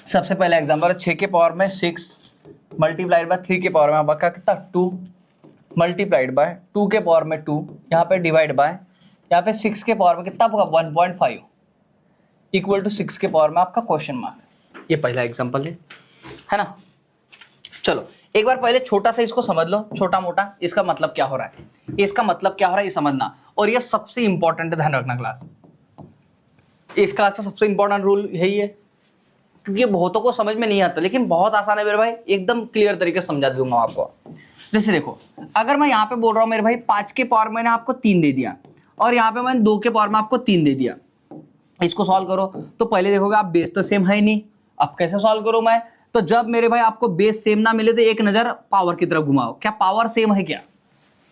सबसे पहला एग्जांपल है 6 के पावर में 6 मल्टीप्लाइड बाय 3 के पावर में आपका कितना 2 मल्टीप्लाइड बाय 2 के पावर में 2, यहाँ पे डिवाइड बाय यहाँ पे 6 के पावर में कितना आपका 1.5 इक्वल टू 6 के पावर में आपका क्वेश्चन मार्क। ये पहला एग्जांपल है ना। चलो एक बार पहले छोटा सा इसको समझ लो, छोटा मोटा इसका मतलब क्या हो रहा है, इसका मतलब क्या हो रहा है ये समझना, और ये सबसे इंपॉर्टेंट है, ध्यान रखना क्लास। इस क्लास का सबसे इंपॉर्टेंट रूल यही है, क्योंकि बहुतों को समझ में नहीं आता, लेकिन बहुत आसान है मेरे भाई, एकदम क्लियर तरीके से समझा दूंगा आपको। जैसे देखो, अगर मैं यहाँ पे बोल रहा हूँ मेरे भाई 5 के पावर मैंने आपको 3 दे दिया, और यहाँ पे मैंने 2 के पावर में आपको 3 दे दिया, इसको सॉल्व करो तो पहले देखोगे आप बेस तो सेम है ही नहीं। अब कैसे सॉल्व करूं मैं? तो जब मेरे भाई आपको बेस सेम ना मिले तो एक नजर पावर की तरफ घुमाओ, क्या पावर सेम है क्या?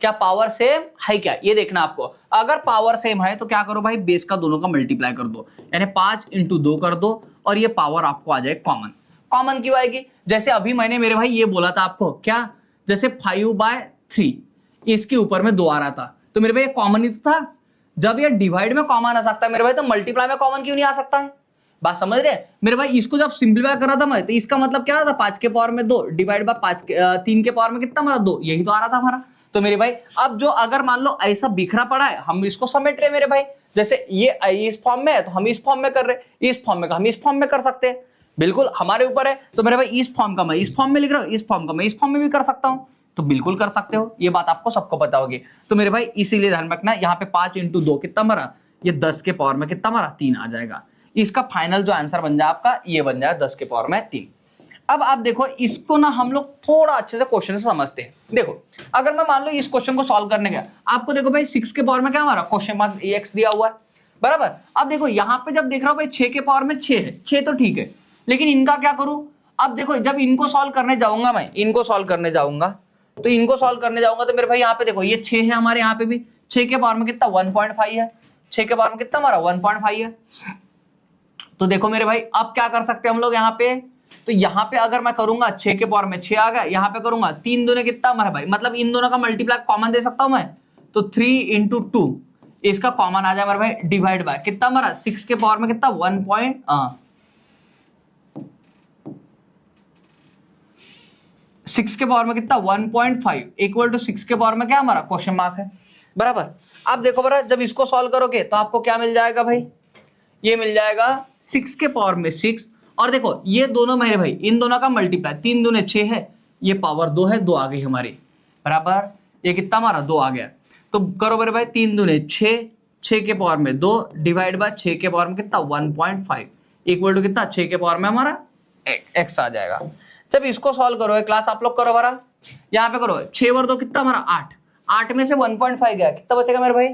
क्या पावर सेम है क्या? ये देखना आपको। अगर पावर सेम है तो क्या करो भाई, बेस का दोनों का मल्टीप्लाई कर दो, यानी 5 × 2 कर दो, और ये पावर आपको आ जाए कॉमन। कॉमन क्यों आएगी? जैसे अभी मैंने मेरे भाई ये बोला था आपको, क्या? जैसे 5/3 इसके ऊपर में 2 आ रहा था, तो मेरे भाई ये कॉमन ही तो था। जब ये डिवाइड में कॉमन आ सकता है मेरे भाई, तो मल्टीप्लाई में कॉमन क्यों नहीं आ सकता है? बात समझ रहे मेरे भाई? इसको जब सिंपलीफाई कर रहा था मैं, तो इसका मतलब क्या था, 5 के पावर में 2 डिवाइड बाय 3 के पावर में कितना हमारा 2, यही तो आ रहा था हमारा। तो मेरे भाई अब जो अगर मान लो ऐसा बिखरा पड़ा है, हम इसको समेट रहे मेरे भाई, जैसे ये इस फॉर्म में है तो हम इस फॉर्म में कर रहे, इस फॉर्म में का हम इस फॉर्म में कर सकते हैं, बिल्कुल हमारे ऊपर है। तो मेरे भाई इस फॉर्म का मैं इस फॉर्म में लिख रहा हूँ, इस फॉर्म का मैं इस फॉर्म में भी कर सकता हूँ, तो बिल्कुल कर सकते हो, ये बात आपको सबको पता होगी। तो मेरे भाई इसीलिए ध्यान रखना, यहाँ पे 5 × 2 कितना हमारा, ये 10 के पावर में कितना हमारा 3 आ जाएगा। इसका फाइनल जो आंसर बन जाए आपका, ये बन जाए 10 के पावर में 3। अब आप देखो इसको ना हम लोग थोड़ा अच्छे से क्वेश्चन से समझते हैं। देखो अगर मैं मान लो इस क्वेश्चन को सॉल्व करने गया, आपको देखो भाई 6 के पावर में क्या हमारा क्वेश्चन मार्क x दिया हुआ है, बराबर। अब देखो यहाँ पे जब देख रहा हूँ भाई 6 के पावर में 6 है, 6 तो ठीक है, लेकिन इनका क्या करूं? अब देखो जब इनको सॉल्व करने जाऊंगा मैं, इनको सॉल्व करने जाऊंगा, तो इनको सॉल्व करने जाऊंगा तो मेरे भाई यहाँ पे देखो ये 6 है हमारे, यहाँ पे भी 6 के पावर में कितना 1.5 है, 6 के पावर में कितना हमारा 1.5 है। तो देखो मेरे भाई अब क्या कर सकते हैं हम लोग यहाँ पे, तो यहाँ पे अगर मैं करूंगा 6 के पावर में 6 आ गया, यहाँ पे करूंगा 3 दूने कितना हमारा भाई, मतलब इन दोनों का मल्टीप्लाई कॉमन दे सकता हूं मैं, तो 3 × 2 इसका कॉमन आ जाए हमारा भाई, डिवाइड बाय कितना हमारा 6 के पावर में कितना 6 के पावर में कितना 1.5 इक्वल टू 6 के पावर में क्या हमारा क्वेश्चन मार्क है, बराबर। अब देखो बरा जब इसको सॉल्व करोगे तो आपको क्या मिल जाएगा भाई, ये मिल जाएगा 6 के पावर में 6, और देखो ये दोनों मेरे भाई इन दोनों का मल्टीप्लाई, 3 दूने 6 है, ये पावर 2 है, 2 आ गई हमारी बराबर, ये कितना हमारा 2 आ गया। तो करो मेरे भाई 3 दूने 6, 6 के पावर में 2 डिवाइड बाय 6 के पावर में कितना 1.5 इक्वल टू कितना 6 के पावर में हमारा x आ जाएगा। जब इसको सॉल्व करो क्लास आप लोग करो बरा, यहाँ पे करो 6 और 2 कितना हमारा 8, 8 में से 1.5 गया, कितना बचेगा मेरे भाई,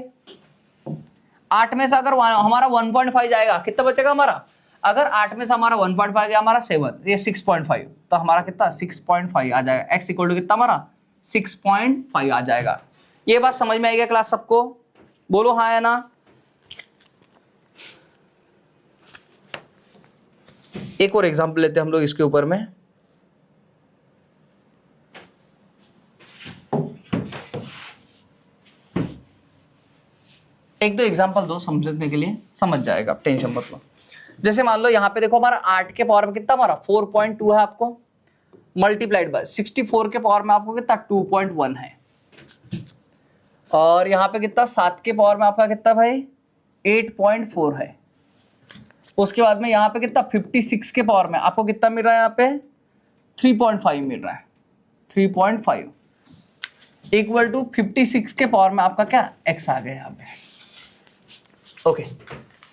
8 में से अगर हमारा 1.5 जाएगा कितना बचेगा हमारा, अगर 8 में से हमारा 1.5 गया हमारा 7, ये 6.5, तो हमारा कितना 6.5 आ जाएगा, x इक्वल टू कितना हमारा 6.5 आ जाएगा। ये बात समझ में आई क्या क्लास सबको, बोलो हाँ या ना। एक और एग्जांपल लेते हैं हम लोग इसके ऊपर में, एक दो एग्जांपल दो समझने के लिए, समझ जाएगा आप टेंशन मत लो। जैसे मान लो यहाँ पे देखो हमारा 8 के पावर में कितना हमारा 4.2 है आपको, मल्टीप्लाइड बाय 64 के पावर में आपको कितना 2.1 है, और यहाँ पे कितना 7 के पावर में आपका कितना भाई 8.4 है। उसके बाद में यहाँ पे कितना 56 के पावर में आपको कितना मिल रहा है, यहाँ पे 3.5 मिल रहा है, 3.5 इक्वल टू 56 के पावर में आपका क्या x आ गया यहाँ पे। ओके,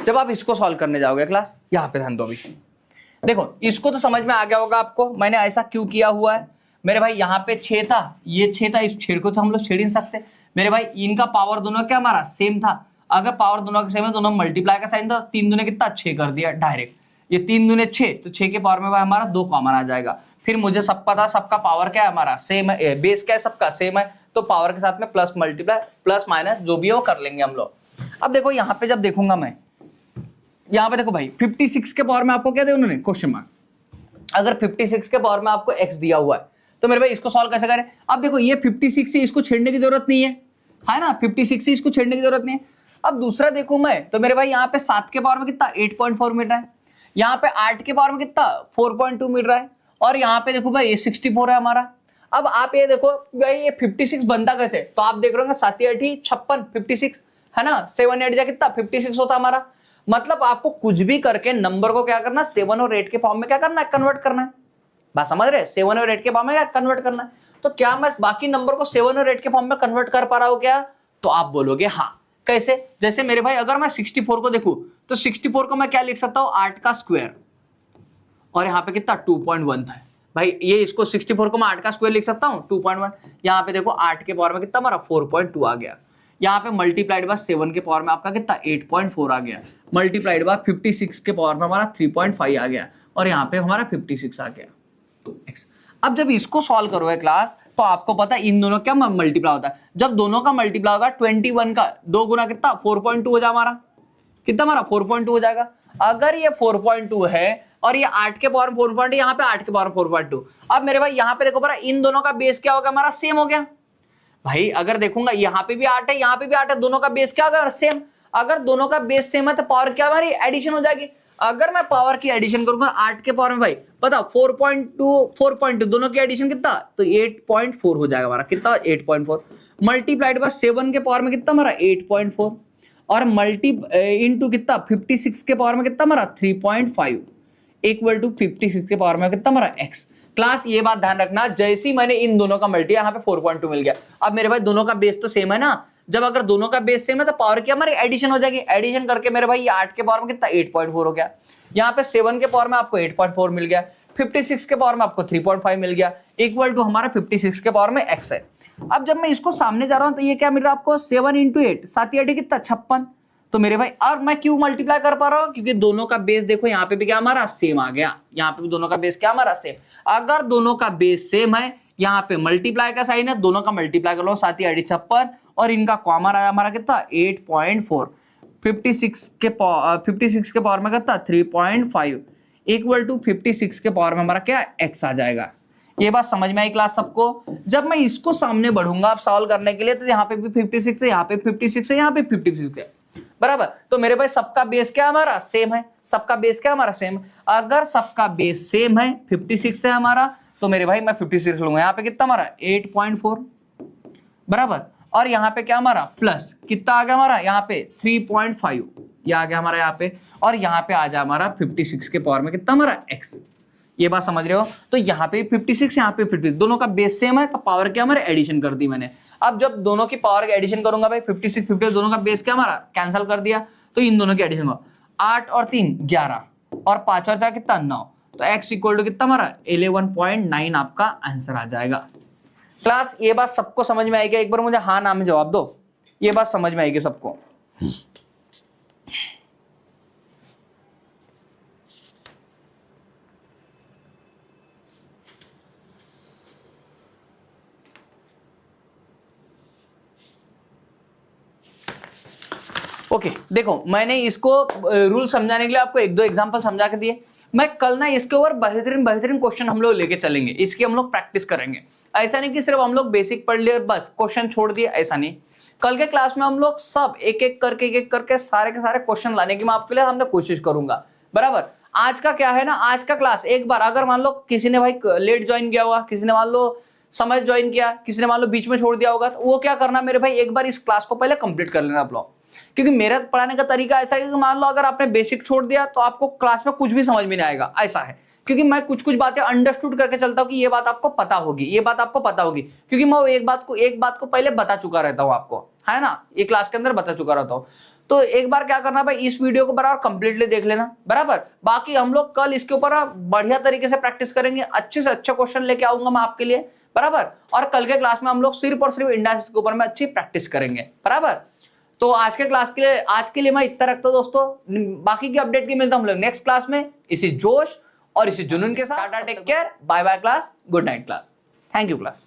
जब आप इसको सॉल्व करने जाओगे क्लास, यहाँ पे ध्यान दो अभी, देखो इसको तो समझ में आ गया होगा आपको मैंने ऐसा क्यों किया हुआ है मेरे भाई। यहाँ पे 6 था, ये 6 था, इस छेद को तो हम लोग छेड़ ही नहीं सकते मेरे भाई, इनका पावर दोनों क्या हमारा सेम था, अगर पावर दोनों का सेम है दोनों मल्टीप्लाई का साइन था, 3 दूने कितना 6 कर दिया डायरेक्ट, ये 3 दूने 6, तो 6 के पावर में भाई हमारा 2 कॉमन आ जाएगा। फिर मुझे सब पता सबका पावर क्या है हमारा सेम है, बेस क्या है सबका सेम है, तो पावर के साथ में प्लस मल्टीप्लाई प्लस माइनस जो भी है वो कर लेंगे हम लोग। अब देखो यहाँ पे जब देखूंगा मैं, यहाँ पे देखो भाई 56 के पावर में आपको क्या दिया उन्होंने क्वेश्चन मार्क, अगर 56 के पावर में आपको x दिया हुआ है तो मेरे भाई इसको सॉल्व कैसे करें। अब देखो ये 56 से इसको छेड़ने की जरूरत नहीं है ना, 56 से इसको छेड़ने की जरूरत नहीं है। अब दूसरा देखूं मैं तो मेरे भाई यहाँ पे 7 के पावर में कितना 8.4 मिल रहा है, यहाँ पे 8 के पावर में कितना 4.2 मिल रहा है, और यहाँ पे देखो भाई ये 64 है हमारा। अब आप ये देखो भाई ये 56 बनता कैसे, तो आप देख रहे हो 7 8 56 56 है ना, 7 8 जा कितना 56 होता हमारा। मतलब आपको कुछ भी करके नंबर को क्या करना 7 और 8 के फॉर्म में क्या करना है कन्वर्ट करना है, बात समझ रहे 7 और 8 के फॉर्म में क्या कन्वर्ट करना है। तो क्या मैं बाकी नंबर को 7 और 8 के फॉर्म में कन्वर्ट कर पा रहा हूं क्या, तो आप बोलोगे हाँ। कैसे, जैसे मेरे भाई अगर मैं 64 को देखूं तो 64 को मैं क्या लिख सकता हूं 8 का स्क्वायर, और यहाँ पे कितना 2.1 था भाई, ये इसको 64 को मैं 8 का स्क्वायर लिख सकता हूँ 2.1, यहाँ पे देखो 8 के पावर में कितना हमारा 4.2 आ गया, यहाँ पे मल्टीप्लाइड बाय 7 के पावर में आपका कितना 8.4 आ गया, मल्टीप्लाइड बाय 56 के पावर में हमारा 3.5 आ गया, और यहाँ पे हमारा 56 आ गया x। अब जब इसको सॉल्व करोगे क्लास तो आपको पता है इन दोनों क्या मल्टीप्लाई होता है, जब दोनों का मल्टीप्लाई होगा 21 का 2 गुना कितना 4.2 हो जाएगा हमारा, कितना हमारा 4.2 हो जाएगा। अगर ये 4.2 है और ये 8 के पावर में 4.2, यहाँ पे 8 के पावर में 4.2, अब मेरे भाई यहाँ पे देखो बड़ा इन दोनों का बेस क्या होगा हमारा सेम हो गया भाई। अगर देखूंगा यहाँ पे भी 8 है यहाँ पे भी 8 है, दोनों का बेस क्या होगा सेम, अगर दोनों का बेस सेम है तो पावर क्या हमारी एडिशन हो जाएगी। अगर मैं पावर की एडिशन करूंगा 8 के पावर में भाई पता 4.2 दोनों की एडिशन कितना, तो 8.4 हो जाएगा हमारा, कितना 8.4 मल्टीप्लाइड बाय 7 के पावर में कितना हमारा 8.4, और मल्टी इनटू कितना 56 के पावर में कितना हमारा 3.5 इक्वल टू 56 के पावर में कितना हमारा x। क्लास ये बात ध्यान रखना, जैसे ही मैंने इन दोनों का मल्टी यहाँ पे 4.2 मिल गया, अब मेरे भाई दोनों का बेस तो सेम है ना, जब अगर दोनों का बेस सेम है तो पावर की हमारी एडिशन हो जाएगी, एडिशन करके मेरे भाई ये 8 के पावर में कितना 8.4 हो गया, यहाँ पे 7 के पावर में आपको 8.4 मिल गया, 56 के पावर में आपको 3.5 मिल गया, इक्वल टू हमारा 56 के पावर में x है। अब जब मैं इसको सामने जा रहा हूं तो ये क्या मिल रहा है आपको 7 इंटू 8, 7 8 कितना 56, तो मेरे भाई और मैं क्यों मल्टीप्लाई कर पा रहा हूं, क्योंकि दोनों का बेस देखो यहाँ पे भी क्या हमारा सेम आ गया, यहाँ पे भी दोनों का बेस क्या हमारा सेम। अगर दोनों का बेस सेम है यहाँ पे मल्टीप्लाई का साइन है, दोनों का मल्टीप्लाई कर लो 7 8 56, और इनका कॉमन आया हमारा कितना 8.4, 56 के पावर में कितना 3.5 इक्वल टू 56 के पावर में हमारा क्या x आ जाएगा। ये बात समझ में आई क्लास सबको। जब मैं इसको सामने बढ़ूंगा आप सॉल्व करने के लिए, तो यहाँ पे भी 56 है, यहाँ पे 56 है, यहाँ पे 56 है बराबर, तो मेरे भाई सबका बेस क्या हमारा सेम है, सबका बेस क्या हमारा सेम। अगर सबका बेस सेम है 56 है हमारा, तो मेरे भाई मैं 56 लूंगा, यहाँ पे कितना हमारा 8.4 बराबर, और यहाँ पे क्या हमारा प्लस कितना आ गया हमारा यहाँ पे 3.5, ये आ गया हमारा यहाँ पे, और यहाँ पे आ जाए हमारा 56 के पावर में कितना हमारा x। ये बात समझ रहे हो? तो यहाँ पे 56, यहाँ पे 56, दोनों का बेस सेम है तो पावर क्या हमारे एडिशन कर दी मैंने। अब जब दोनों की पावर का एडिशन करूंगा भाई 56 50 दोनों का बेस क्या हमारा कैंसिल कर दिया, तो इन दोनों की एडिशन हुआ 8 और 3 11 और 5 और 4 कितना 9, तो x इक्वल टू कितना हमारा 11.9 आपका आंसर आ जाएगा। क्लास ये बात सबको समझ में आएगी? एक बार मुझे हाँ ना में जवाब दो, ये बात समझ में आएगी सबको? ओके देखो, मैंने इसको रूल समझाने के लिए आपको एक दो एग्जांपल समझा के दिए। मैं कल ना इसके ऊपर बेहतरीन क्वेश्चन हम लोग लेके चलेंगे, इसकी हम लोग प्रैक्टिस करेंगे। ऐसा नहीं कि सिर्फ हम लोग बेसिक पढ़ लिए और बस क्वेश्चन छोड़ दिए, ऐसा नहीं। कल के क्लास में हम लोग सब एक एक करके सारे के सारे क्वेश्चन लाने की मैं आपके लिए हमने कोशिश करूंगा, बराबर। आज का क्या है ना, आज का क्लास एक बार अगर मान लो किसी ने भाई लेट ज्वाइन किया हुआ, किसी ने मान लो समय ज्वाइन किया, किसी ने मान लो बीच में छोड़ दिया होगा, तो वो क्या करना मेरे भाई, एक बार इस क्लास को पहले कंप्लीट कर लेना आप लोग। क्योंकि मेरा पढ़ाने का तरीका ऐसा है कि मान लो अगर आपने बेसिक छोड़ दिया तो आपको क्लास में कुछ भी समझ में नहीं आएगा, ऐसा है। क्योंकि मैं कुछ बातें अंडरस्टूड करके चलता हूं कि ये बात आपको पता होगी, ये बात आपको पता होगी, क्योंकि मैं एक बात को पहले बता चुका रहता हूं आपको, है ना, ये क्लास के अंदर बता चुका रहता हूं। तो एक बार क्या करना भाई, इस वीडियो को बराबर कंप्लीटली देख लेना, बराबर। बाकी हम लोग कल इसके ऊपर बढ़िया तरीके से प्रैक्टिस करेंगे, अच्छे से अच्छे क्वेश्चन लेके आऊंगा मैं आपके लिए, बराबर। और कल के क्लास में हम लोग सिर्फ और सिर्फ इंडाइसिस के ऊपर में अच्छी प्रैक्टिस करेंगे, बराबर। तो आज के क्लास के लिए मैं इतना रखता हूं दोस्तों। बाकी की अपडेट की मिलता हूं हम लोग नेक्स्ट क्लास में इसी जोश और इसी जुनून के साथ। Tata, take care, bye bye class, good night class, thank you class.